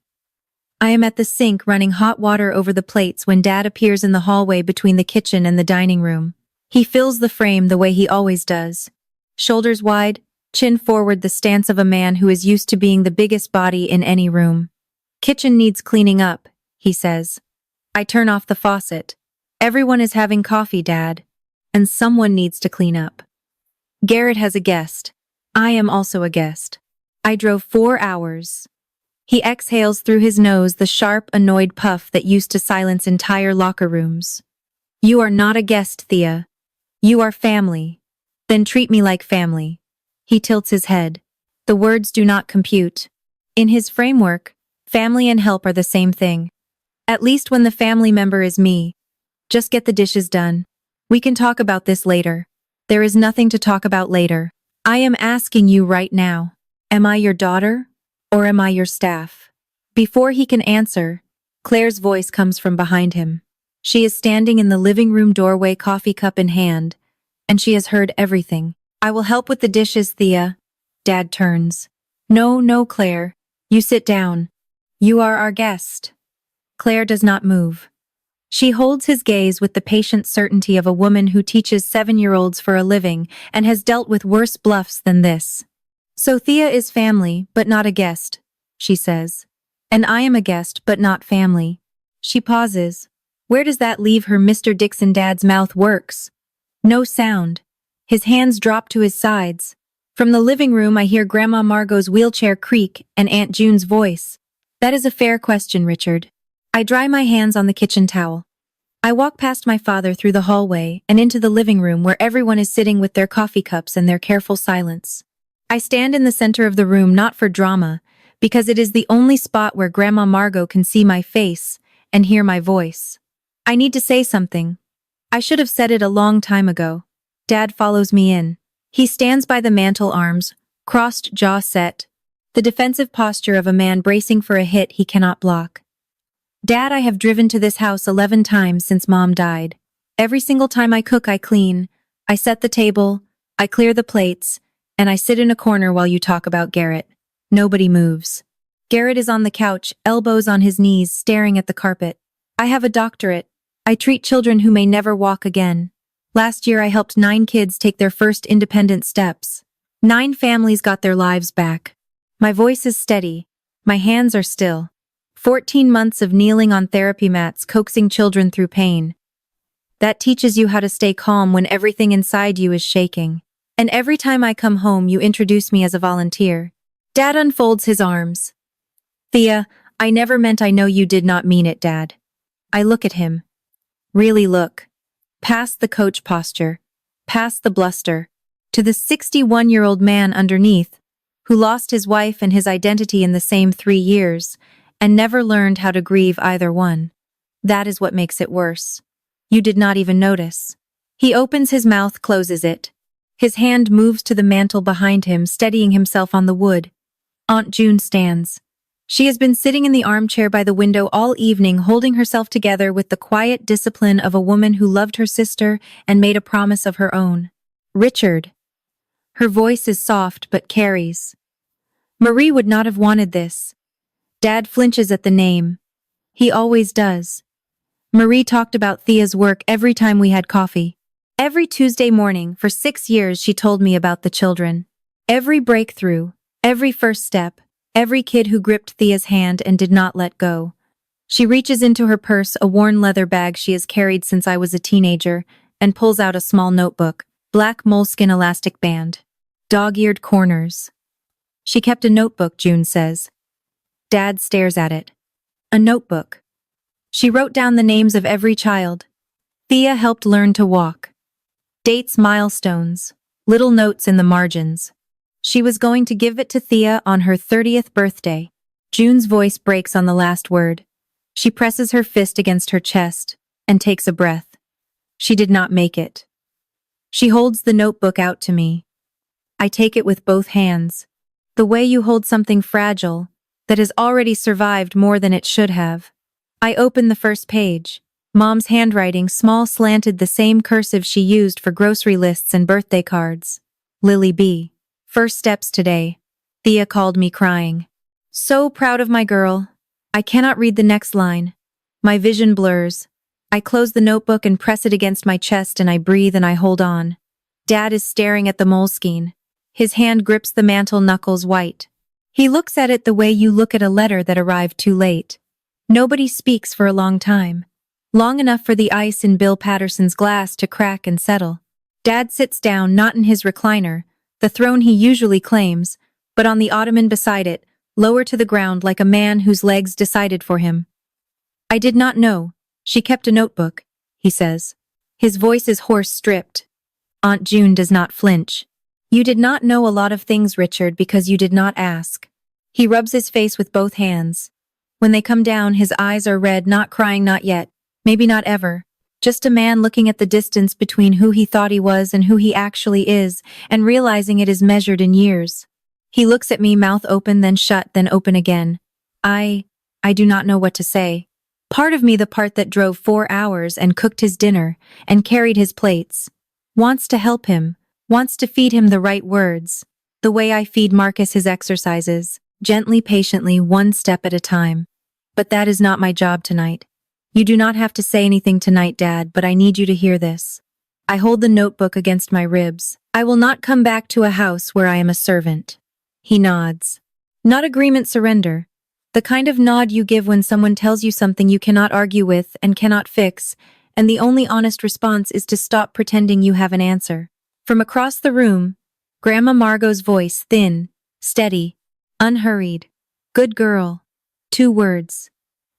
[SPEAKER 1] I am at the sink running hot water over the plates when Dad appears in the hallway between the kitchen and the dining room. He fills the frame the way he always does. Shoulders wide, chin forward, the stance of a man who is used to being the biggest body in any room. Kitchen needs cleaning up, he says. I turn off the faucet. Everyone is having coffee, Dad. And someone needs to clean up. Garrett has a guest. I am also a guest. I drove 4 hours. He exhales through his nose the sharp, annoyed puff that used to silence entire locker rooms. You are not a guest, Thea. You are family. Then treat me like family. He tilts his head. The words do not compute. In his framework, family and help are the same thing. At least when the family member is me. Just get the dishes done. We can talk about this later. There is nothing to talk about later. I am asking you right now. Am I your daughter? Or am I your staff? Before he can answer, Claire's voice comes from behind him. She is standing in the living room doorway, coffee cup in hand, and she has heard everything. I will help with the dishes, Thea. Dad turns. No, Claire. You sit down. You are our guest. Claire does not move. She holds his gaze with the patient certainty of a woman who teaches 7-year-olds for a living and has dealt with worse bluffs than this. So Thea is family, but not a guest, she says. And I am a guest, but not family. She pauses. Where does that leave her? Mr. Dixon Dad's mouth works. No sound. His hands drop to his sides. From the living room I hear Grandma Margot's wheelchair creak and Aunt June's voice. That is a fair question, Richard. I dry my hands on the kitchen towel. I walk past my father through the hallway and into the living room where everyone is sitting with their coffee cups and their careful silence. I stand in the center of the room not for drama, because it is the only spot where Grandma Margot can see my face and hear my voice. I need to say something. I should have said it a long time ago. Dad follows me in. He stands by the mantel, arms, crossed, jaw set, the defensive posture of a man bracing for a hit he cannot block. Dad, I have driven to this house 11 times since Mom died. Every single time I cook, I clean, I set the table, I clear the plates, and I sit in a corner while you talk about Garrett. Nobody moves. Garrett is on the couch, elbows on his knees, staring at the carpet. I have a doctorate. I treat children who may never walk again. Last year I helped 9 kids take their first independent steps. 9 families got their lives back. My voice is steady. My hands are still. 14 months of kneeling on therapy mats, coaxing children through pain. That teaches you how to stay calm when everything inside you is shaking. And every time I come home, you introduce me as a volunteer. Dad unfolds his arms. Thea, I never meant. I know you did not mean it, Dad. I look at him. Really look. Past the coach posture. Past the bluster. To the 61-year-old man underneath, who lost his wife and his identity in the same 3 years, and never learned how to grieve either one. That is what makes it worse. You did not even notice. He opens his mouth, closes it. His hand moves to the mantel behind him, steadying himself on the wood. Aunt June stands. She has been sitting in the armchair by the window all evening, holding herself together with the quiet discipline of a woman who loved her sister and made a promise of her own. Richard. Her voice is soft but carries. Marie would not have wanted this. Dad flinches at the name. He always does. Marie talked about Thea's work every time we had coffee. Every Tuesday morning, for 6 years, she told me about the children. Every breakthrough, every first step, every kid who gripped Thea's hand and did not let go. She reaches into her purse, a worn leather bag she has carried since I was a teenager, and pulls out a small notebook, black moleskin elastic band. Dog-eared corners. She kept a notebook, June says. Dad stares at it. A notebook. She wrote down the names of every child. Thea helped learn to walk. Dates, milestones, little notes in the margins. She was going to give it to Thea on her 30th birthday. June's voice breaks on the last word. She presses her fist against her chest and takes a breath. She did not make it. She holds the notebook out to me. I take it with both hands. The way you hold something fragile that has already survived more than it should have. I open the first page. Mom's handwriting, small slanted, the same cursive she used for grocery lists and birthday cards. Lily B. First steps today. Thea called me crying. So proud of my girl. I cannot read the next line. My vision blurs. I close the notebook and press it against my chest, and I breathe and I hold on. Dad is staring at the moleskine. His hand grips the mantle, knuckles white. He looks at it the way you look at a letter that arrived too late. Nobody speaks for a long time. Long enough for the ice in Bill Patterson's glass to crack and settle. Dad sits down, not in his recliner, the throne he usually claims, but on the ottoman beside it, lower to the ground like a man whose legs decided for him. I did not know. She kept a notebook, he says. His voice is hoarse, stripped. Aunt June does not flinch. You did not know a lot of things, Richard, because you did not ask. He rubs his face with both hands. When they come down, his eyes are red, not crying, not yet, maybe not ever. Just a man looking at the distance between who he thought he was and who he actually is, and realizing it is measured in years. He looks at me, mouth open, then shut, then open again. I do not know what to say. Part of me, the part that drove 4 hours and cooked his dinner and carried his plates, wants to help him, wants to feed him the right words, the way I feed Marcus his exercises, gently, patiently, one step at a time. But that is not my job tonight. You do not have to say anything tonight, Dad, but I need you to hear this. I hold the notebook against my ribs. I will not come back to a house where I am a servant. He nods. Not agreement, surrender. The kind of nod you give when someone tells you something you cannot argue with and cannot fix, and the only honest response is to stop pretending you have an answer. From across the room, Grandma Margot's voice, thin, steady, unhurried. Good girl. 2 words.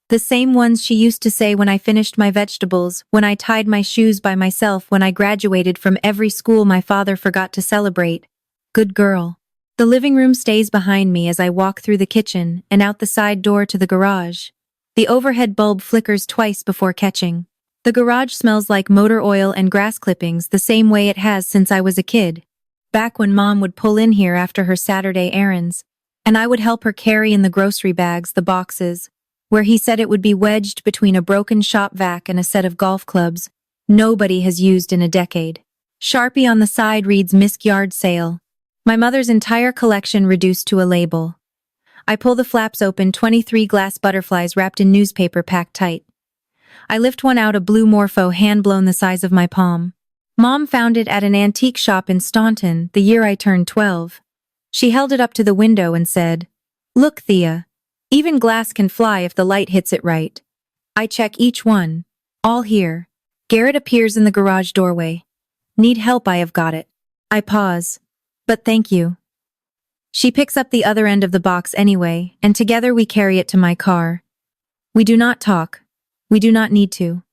[SPEAKER 1] The same ones she used to say when I finished my vegetables, when I tied my shoes by myself, when I graduated from every school my father forgot to celebrate. Good girl. The living room stays behind me as I walk through the kitchen and out the side door to the garage. The overhead bulb flickers twice before catching. The garage smells like motor oil and grass clippings, the same way it has since I was a kid. Back when Mom would pull in here after her Saturday errands, and I would help her carry in the grocery bags, the boxes, where he said it would be wedged between a broken shop vac and a set of golf clubs nobody has used in a decade. Sharpie on the side reads Misc Yard Sale. My mother's entire collection reduced to a label. I pull the flaps open, 23 glass butterflies wrapped in newspaper packed tight. I lift one out, a blue morpho, hand-blown the size of my palm. Mom found it at an antique shop in Staunton the year I turned 12. She held it up to the window and said, "Look, Thea. Even glass can fly if the light hits it right." I check each one. All here. Garrett appears in the garage doorway. Need help? I have got it. I pause. But thank you. She picks up the other end of the box anyway, and together we carry it to my car. We do not talk. We do not need to.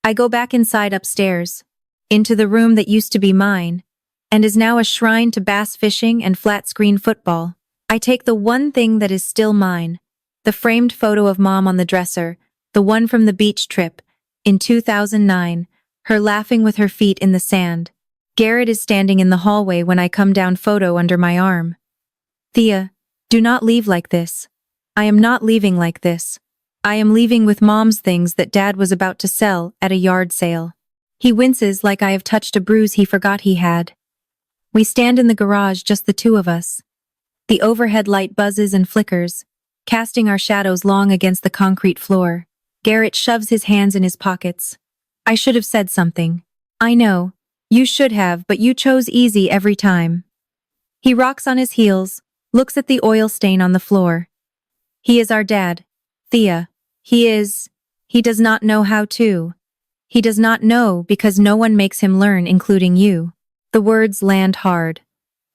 [SPEAKER 1] I go back inside, upstairs, into the room that used to be mine, and is now a shrine to bass fishing and flat-screen football. I take the one thing that is still mine, the framed photo of Mom on the dresser, the one from the beach trip, in 2009, her laughing with her feet in the sand. Garrett is standing in the hallway when I come down, photo under my arm. Thea, do not leave like this. I am not leaving like this. I am leaving with Mom's things that Dad was about to sell at a yard sale. He winces like I have touched a bruise he forgot he had. We stand in the garage, just the two of us. The overhead light buzzes and flickers, casting our shadows long against the concrete floor. Garrett shoves his hands in his pockets. I should have said something. I know. You should have, but you chose easy every time. He rocks on his heels, looks at the oil stain on the floor. He is our dad, Thea. He does not know how to. He does not know because no one makes him learn, including you. The words land hard.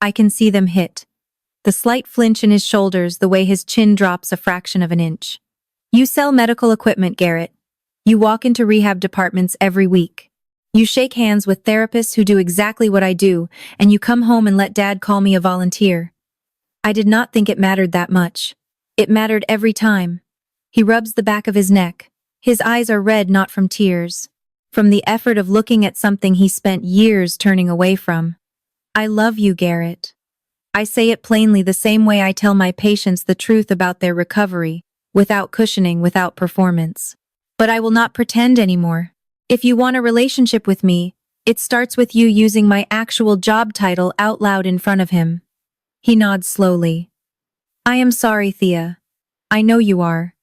[SPEAKER 1] I can see them hit. The slight flinch in his shoulders, the way his chin drops a fraction of an inch. You sell medical equipment, Garrett. You walk into rehab departments every week. You shake hands with therapists who do exactly what I do, and you come home and let Dad call me a volunteer. I did not think it mattered that much. It mattered every time. He rubs the back of his neck. His eyes are red, not from tears. From the effort of looking at something he spent years turning away from. I love you, Garrett. I say it plainly, the same way I tell my patients the truth about their recovery, without cushioning, without performance. But I will not pretend anymore. If you want a relationship with me, it starts with you using my actual job title out loud in front of him. He nods slowly. I am sorry, Thea. I know you are.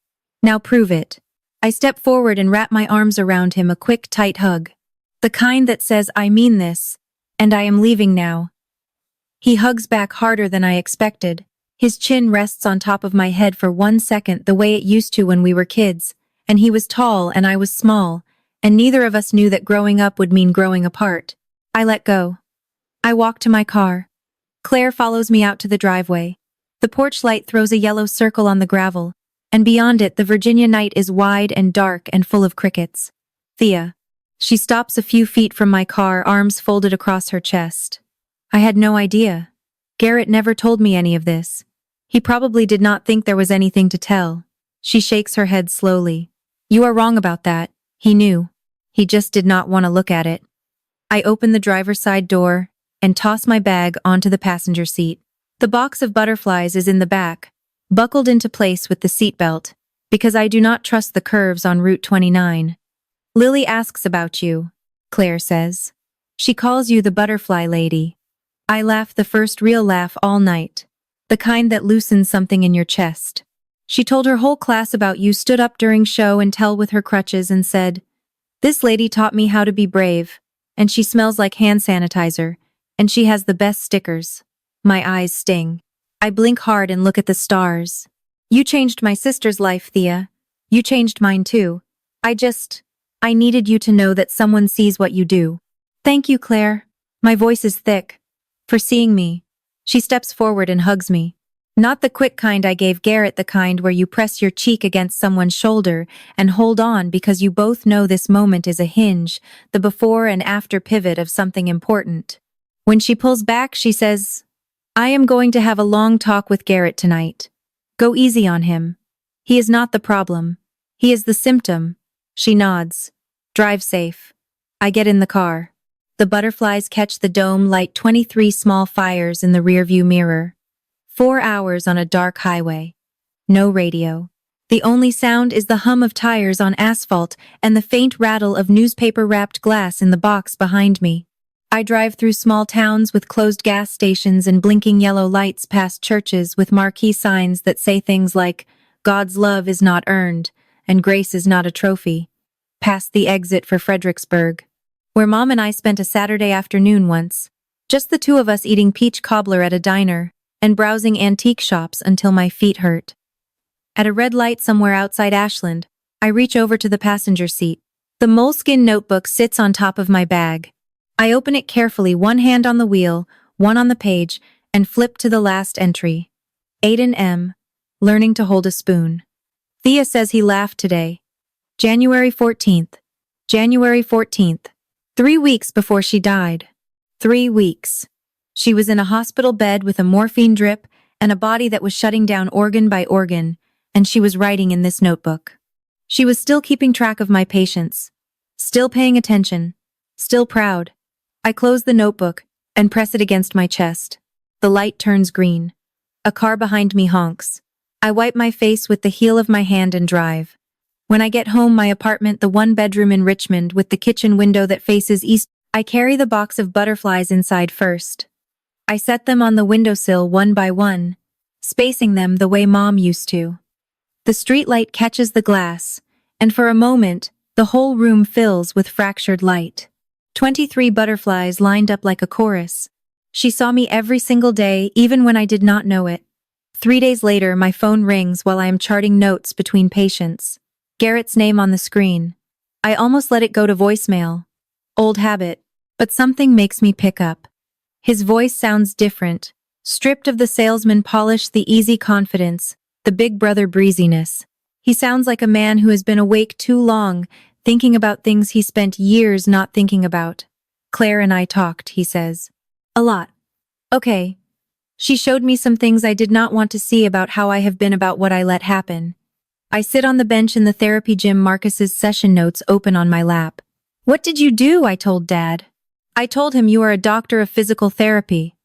[SPEAKER 1] Now prove it. I step forward and wrap my arms around him, a quick, tight hug. The kind that says, I mean this, and I am leaving now. He hugs back harder than I expected. His chin rests on top of my head for 1 second the way it used to when we were kids, and he was tall and I was small, and neither of us knew that growing up would mean growing apart. I let go. I walk to my car. Claire follows me out to the driveway. The porch light throws a yellow circle on the gravel, and beyond it the Virginia night is wide and dark and full of crickets. Thea. She stops a few feet from my car, arms folded across her chest. I had no idea. Garrett never told me any of this. He probably did not think there was anything to tell. She shakes her head slowly. You are wrong about that. He knew. He just did not want to look at it. I open the driver's side door and toss my bag onto the passenger seat. The box of butterflies is in the back, buckled into place with the seatbelt, because I do not trust the curves on Route 29. Lily asks about you, Claire says. She calls you the butterfly lady. I laugh, the first real laugh all night, the kind that loosens something in your chest. She told her whole class about you, stood up during show and tell with her crutches and said, this lady taught me how to be brave, and she smells like hand sanitizer, and she has the best stickers. My eyes sting. I blink hard and look at the stars. You changed my sister's life, Thea. You changed mine too. I needed you to know that someone sees what you do. Thank you, Claire. My voice is thick. For seeing me. She steps forward and hugs me. Not the quick kind I gave Garrett, the kind where you press your cheek against someone's shoulder and hold on because you both know this moment is a hinge, the before and after pivot of something important. When she pulls back, she says, I am going to have a long talk with Garrett tonight. Go easy on him. He is not the problem. He is the symptom. She nods. Drive safe. I get in the car. The butterflies catch the dome, light 23 small fires in the rearview mirror. 4 hours on a dark highway. No radio. The only sound is the hum of tires on asphalt and the faint rattle of newspaper-wrapped glass in the box behind me. I drive through small towns with closed gas stations and blinking yellow lights, past churches with marquee signs that say things like, God's love is not earned, and grace is not a trophy. Past the exit for Fredericksburg, where Mom and I spent a Saturday afternoon once. Just the two of us eating peach cobbler at a diner and browsing antique shops until my feet hurt. At a red light somewhere outside Ashland, I reach over to the passenger seat. The moleskin notebook sits on top of my bag. I open it carefully, one hand on the wheel, one on the page, and flip to the last entry. Aiden M. Learning to hold a spoon. Thea says he laughed today. January 14th. January 14th. 3 weeks before she died. 3 weeks. She was in a hospital bed with a morphine drip and a body that was shutting down organ by organ, and she was writing in this notebook. She was still keeping track of my patients. Still paying attention. Still proud. I close the notebook and press it against my chest. The light turns green. A car behind me honks. I wipe my face with the heel of my hand and drive. When I get home, my apartment, the 1-bedroom in Richmond with the kitchen window that faces east, I carry the box of butterflies inside first. I set them on the windowsill one by one, spacing them the way Mom used to. The streetlight catches the glass, and for a moment, the whole room fills with fractured light. 23 butterflies lined up like a chorus. She saw me every single day, even when I did not know it. 3 days later, my phone rings while I am charting notes between patients. Garrett's name on the screen. I almost let it go to voicemail. Old habit, but something makes me pick up. His voice sounds different, stripped of the salesman polish, the easy confidence, the big brother breeziness. He sounds like a man who has been awake too long, thinking about things he spent years not thinking about. Claire and I talked, he says. A lot. Okay. She showed me some things I did not want to see about how I have been, about what I let happen. I sit on the bench in the therapy gym, Marcus's session notes open on my lap. What did you do? I told Dad. I told him you are a doctor of physical therapy.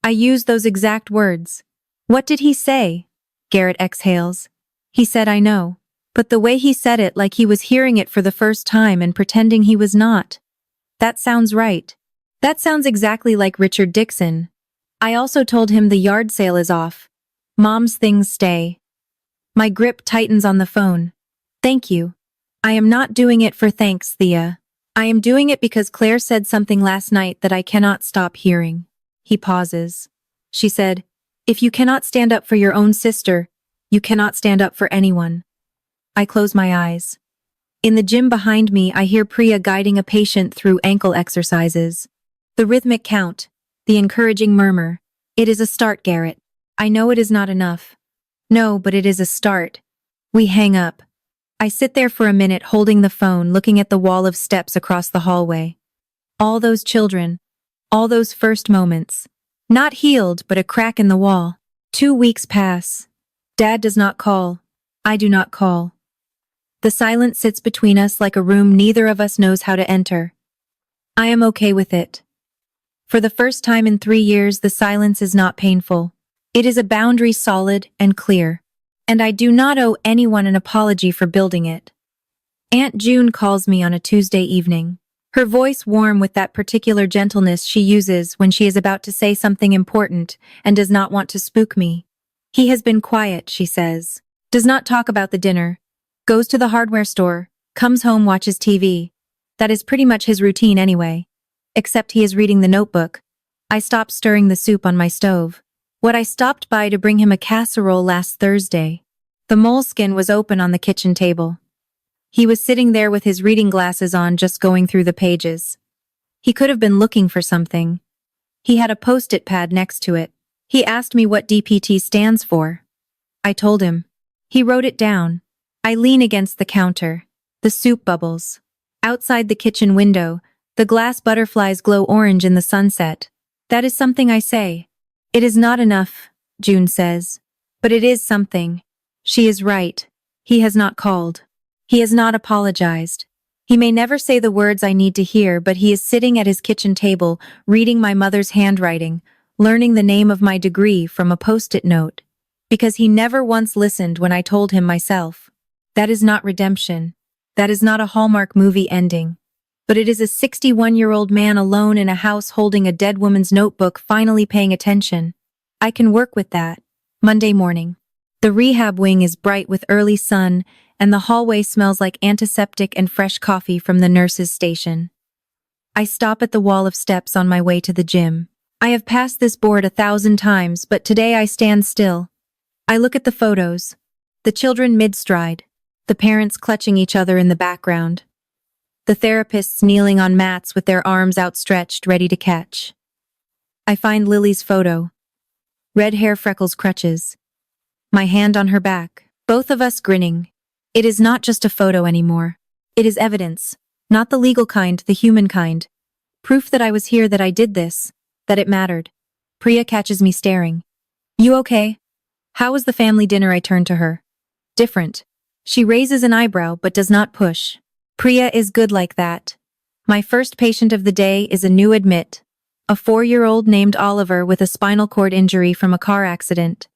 [SPEAKER 1] I used those exact words. What did he say? Garrett exhales. He said, I know. But the way he said it, like he was hearing it for the first time and pretending he was not. That sounds right. That sounds exactly like Richard Dixon. I also told him the yard sale is off. Mom's things stay. My grip tightens on the phone. Thank you. I am not doing it for thanks, Thea. I am doing it because Claire said something last night that I cannot stop hearing. He pauses. She said, if you cannot stand up for your own sister, you cannot stand up for anyone. I close my eyes. In the gym behind me, I hear Priya guiding a patient through ankle exercises. The rhythmic count, the encouraging murmur. It is a start, Garrett. I know it is not enough. No, but it is a start. We hang up. I sit there for a minute holding the phone, looking at the wall of steps across the hallway. All those children, all those first moments. Not healed, but a crack in the wall. 2 weeks pass. Dad does not call. I do not call. The silence sits between us like a room neither of us knows how to enter. I am okay with it. For the first time in 3 years, the silence is not painful. It is a boundary solid and clear. And I do not owe anyone an apology for building it. Aunt June calls me on a Tuesday evening. Her voice warm with that particular gentleness she uses when she is about to say something important and does not want to spook me. He has been quiet, she says. Does not talk about the dinner. Goes to the hardware store. Comes home, watches TV. That is pretty much his routine anyway. Except he is reading the notebook. I stopped stirring the soup on my stove. What I stopped by to bring him a casserole last Thursday. The moleskin was open on the kitchen table. He was sitting there with his reading glasses on, just going through the pages. He could have been looking for something. He had a post-it pad next to it. He asked me what DPT stands for. I told him. He wrote it down. I lean against the counter. The soup bubbles. Outside the kitchen window, the glass butterflies glow orange in the sunset. That is something I say. It is not enough, June says. But it is something. She is right. He has not called. He has not apologized. He may never say the words I need to hear, but he is sitting at his kitchen table, reading my mother's handwriting, learning the name of my degree from a post-it note. Because he never once listened when I told him myself. That is not redemption. That is not a Hallmark movie ending. But it is a 61-year-old man alone in a house holding a dead woman's notebook, finally paying attention. I can work with that. Monday morning. The rehab wing is bright with early sun, and the hallway smells like antiseptic and fresh coffee from the nurse's station. I stop at the wall of steps on my way to the gym. I have passed this board 1,000 times, but today I stand still. I look at the photos. The children mid-stride. The parents clutching each other in the background. The therapists kneeling on mats with their arms outstretched, ready to catch. I find Lily's photo. Red hair, freckles, crutches. My hand on her back. Both of us grinning. It is not just a photo anymore. It is evidence. Not the legal kind, the human kind. Proof that I was here, that I did this. That it mattered. Priya catches me staring. You okay? How was the family dinner? I turn to her. Different. She raises an eyebrow but does not push. Priya is good like that. My first patient of the day is a new admit. A 4-year-old named Oliver with a spinal cord injury from a car accident.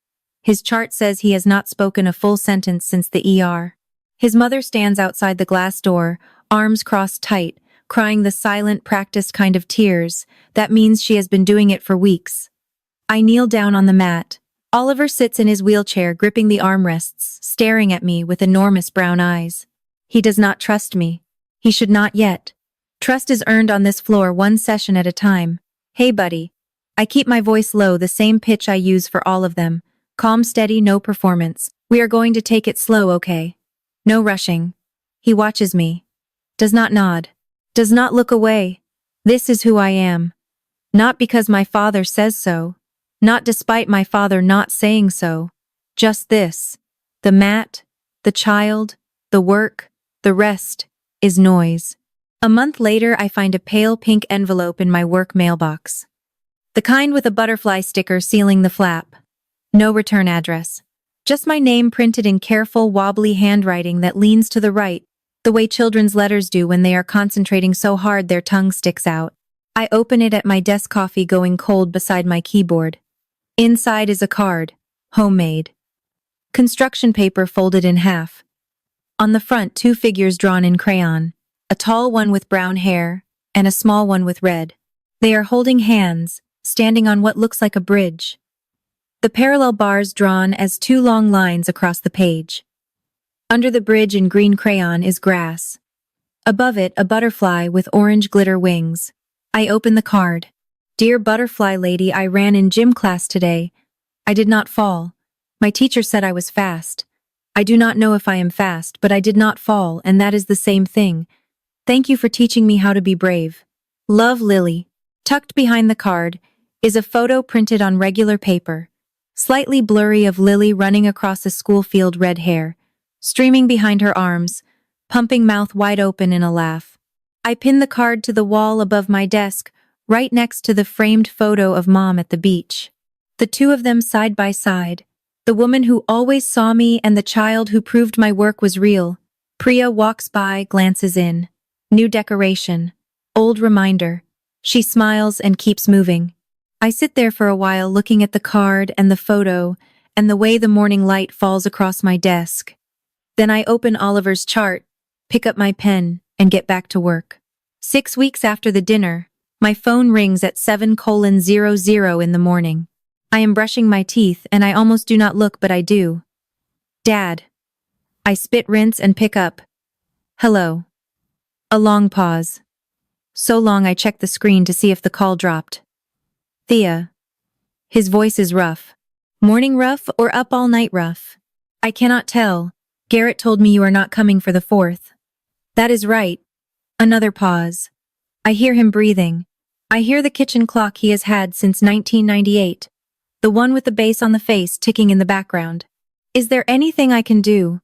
[SPEAKER 1] His chart says he has not spoken a full sentence since the ER. His mother stands outside the glass door, arms crossed tight, crying the silent, practiced kind of tears. That means she has been doing it for weeks. I kneel down on the mat. Oliver sits in his wheelchair, gripping the armrests, staring at me with enormous brown eyes. He does not trust me. He should not yet. Trust is earned on this floor, one session at a time. Hey, buddy. I keep my voice low, the same pitch I use for all of them. Calm, steady, no performance. We are going to take it slow, okay? No rushing. He watches me. Does not nod. Does not look away. This is who I am. Not because my father says so. Not despite my father not saying so. Just this. The mat, the child, the work, the rest is noise. A month later, I find a pale pink envelope in my work mailbox. The kind with a butterfly sticker sealing the flap. No return address. Just my name printed in careful, wobbly handwriting that leans to the right, the way children's letters do when they are concentrating so hard their tongue sticks out. I open it at my desk, coffee going cold beside my keyboard. Inside is a card. Homemade. Construction paper folded in half. On the front, two figures drawn in crayon, a tall one with brown hair and a small one with red. They are holding hands, standing on what looks like a bridge. The parallel bars drawn as two long lines across the page. Under the bridge in green crayon is grass. Above it, a butterfly with orange glitter wings. I open the card. Dear butterfly lady, I ran in gym class today. I did not fall. My teacher said I was fast. I do not know if I am fast, but I did not fall, and that is the same thing. Thank you for teaching me how to be brave. Love, Lily. Tucked behind the card is a photo printed on regular paper, slightly blurry, of Lily running across a school field, red hair streaming behind her arms, pumping mouth wide open in a laugh. I pin the card to the wall above my desk, right next to the framed photo of Mom at the beach. The two of them side by side, the woman who always saw me and the child who proved my work was real. Priya walks by, glances in. New decoration. Old reminder. She smiles and keeps moving. I sit there for a while looking at the card and the photo and the way the morning light falls across my desk. Then I open Oliver's chart, pick up my pen, and get back to work. 6 weeks after the dinner, my phone rings at 7:00 in the morning. I am brushing my teeth and I almost do not look, but I do. Dad. I spit, rinse, and pick up. Hello. A long pause. So long I check the screen to see if the call dropped. Thea. His voice is rough. Morning rough or up all night rough? I cannot tell. Garrett told me you are not coming for the 4th. That is right. Another pause. I hear him breathing. I hear the kitchen clock he has had since 1998. The one with the base on the face ticking in the background. Is there anything I can do?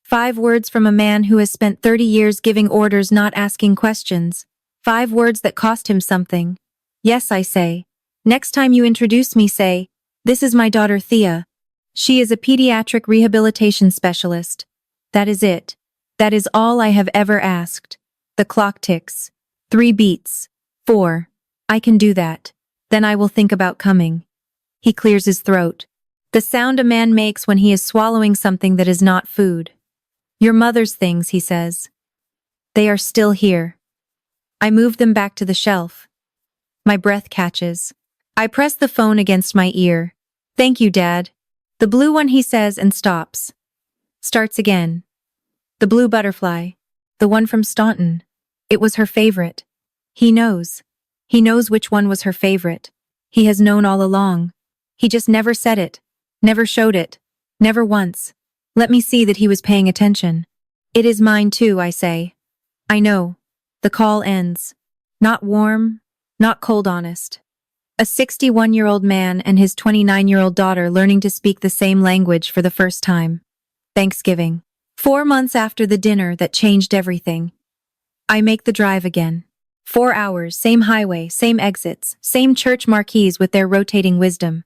[SPEAKER 1] 5 words from a man who has spent 30 years giving orders, not asking questions. 5 words that cost him something. Yes, I say. Next time you introduce me, say, this is my daughter Thea. She is a pediatric rehabilitation specialist. That is it. That is all I have ever asked. The clock ticks. 3 beats. 4. I can do that. Then I will think about coming. He clears his throat. The sound a man makes when he is swallowing something that is not food. Your mother's things, he says. They are still here. I move them back to the shelf. My breath catches. I press the phone against my ear. Thank you, Dad. The blue one, he says, and stops. Starts again. The blue butterfly. The one from Staunton. It was her favorite. He knows. He knows which one was her favorite. He has known all along. He just never said it. Never showed it. Never once. Let me see that he was paying attention. It is mine too, I say. I know. The call ends. Not warm, not cold, honest. A 61-year-old man and his 29-year-old daughter learning to speak the same language for the first time. Thanksgiving. 4 months after the dinner that changed everything. I make the drive again. 4 hours, same highway, same exits, same church marquees with their rotating wisdom.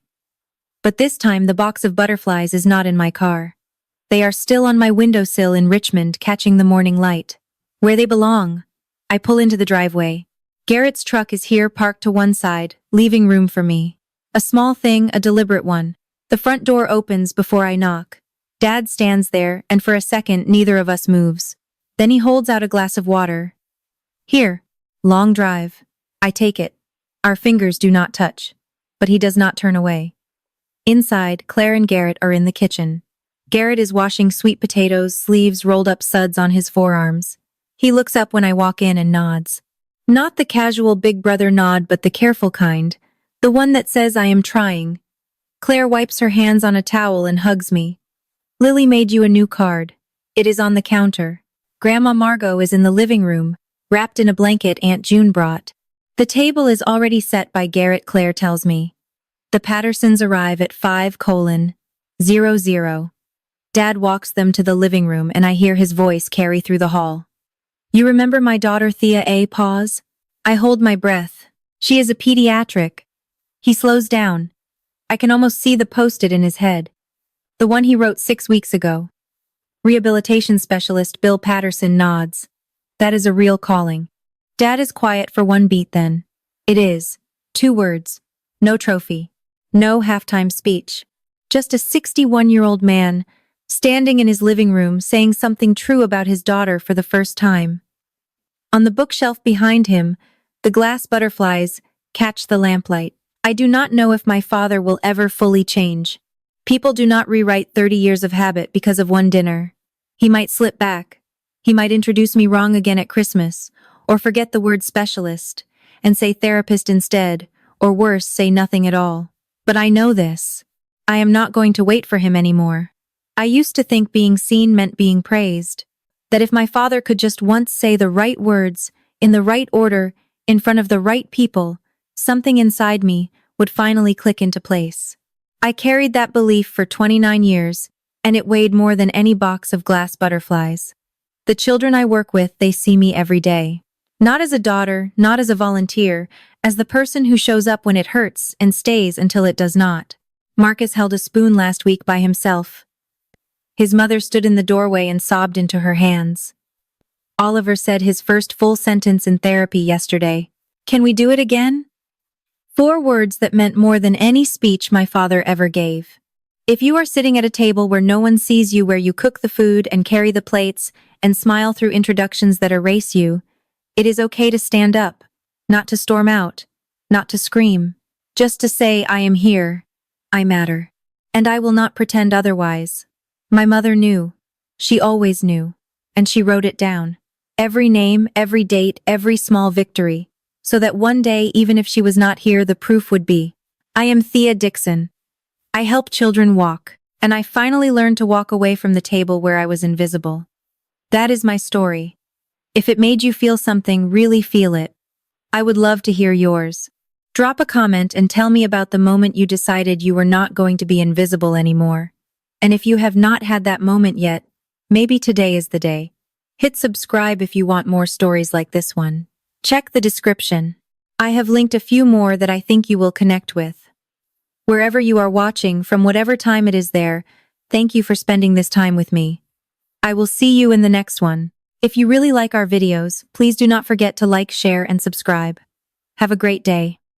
[SPEAKER 1] But this time the box of butterflies is not in my car. They are still on my windowsill in Richmond, catching the morning light. Where they belong. I pull into the driveway. Garrett's truck is here, parked to one side, leaving room for me. A small thing, a deliberate one. The front door opens before I knock. Dad stands there, and for a second neither of us moves. Then he holds out a glass of water. Here. Long drive. I take it. Our fingers do not touch. But he does not turn away. Inside, Claire and Garrett are in the kitchen. Garrett is washing sweet potatoes, sleeves rolled up, suds on his forearms. He looks up when I walk in and nods. Not the casual big brother nod, but the careful kind, the one that says I am trying. Claire wipes her hands on a towel and hugs me. Lily made you a new card. It is on the counter. Grandma Margot is in the living room, wrapped in a blanket Aunt June brought. The table is already set by Garrett, Claire tells me. The Pattersons arrive at 5:00. Dad walks them to the living room and I hear his voice carry through the hall. You remember my daughter Thea, A? Pause. I hold my breath. She is a pediatric. He slows down. I can almost see the post-it in his head. The one he wrote 6 weeks ago. Rehabilitation specialist Bill Patterson nods. That is a real calling. Dad is quiet for 1 beat then. It is. 2 words. No trophy. No halftime speech. Just a 61-year-old man, standing in his living room saying something true about his daughter for the first time. On the bookshelf behind him, the glass butterflies catch the lamplight. I do not know if my father will ever fully change. People do not rewrite 30 years of habit because of one dinner. He might slip back. He might introduce me wrong again at Christmas, or forget the word specialist, and say therapist instead, or worse, say nothing at all. But I know this. I am not going to wait for him anymore. I used to think being seen meant being praised. That if my father could just once say the right words, in the right order, in front of the right people, something inside me would finally click into place. I carried that belief for 29 years, and it weighed more than any box of glass butterflies. The children I work with, they see me every day. Not as a daughter, not as a volunteer, as the person who shows up when it hurts and stays until it does not. Marcus held a spoon last week by himself. His mother stood in the doorway and sobbed into her hands. Oliver said his first full sentence in therapy yesterday. Can we do it again? 4 words that meant more than any speech my father ever gave. If you are sitting at a table where no one sees you, where you cook the food and carry the plates and smile through introductions that erase you, it is okay to stand up, not to storm out, not to scream, just to say, I am here, I matter, and I will not pretend otherwise. My mother knew. She always knew. And she wrote it down. Every name, every date, every small victory. So that one day, even if she was not here, the proof would be. I am Thea Dixon. I help children walk, and I finally learned to walk away from the table where I was invisible. That is my story. If it made you feel something, really feel it. I would love to hear yours. Drop a comment and tell me about the moment you decided you were not going to be invisible anymore. And if you have not had that moment yet, maybe today is the day. Hit subscribe if you want more stories like this one. Check the description. I have linked a few more that I think you will connect with. Wherever you are watching, from whatever time it is there, thank you for spending this time with me. I will see you in the next one. If you really like our videos, please do not forget to like, share, and subscribe. Have a great day.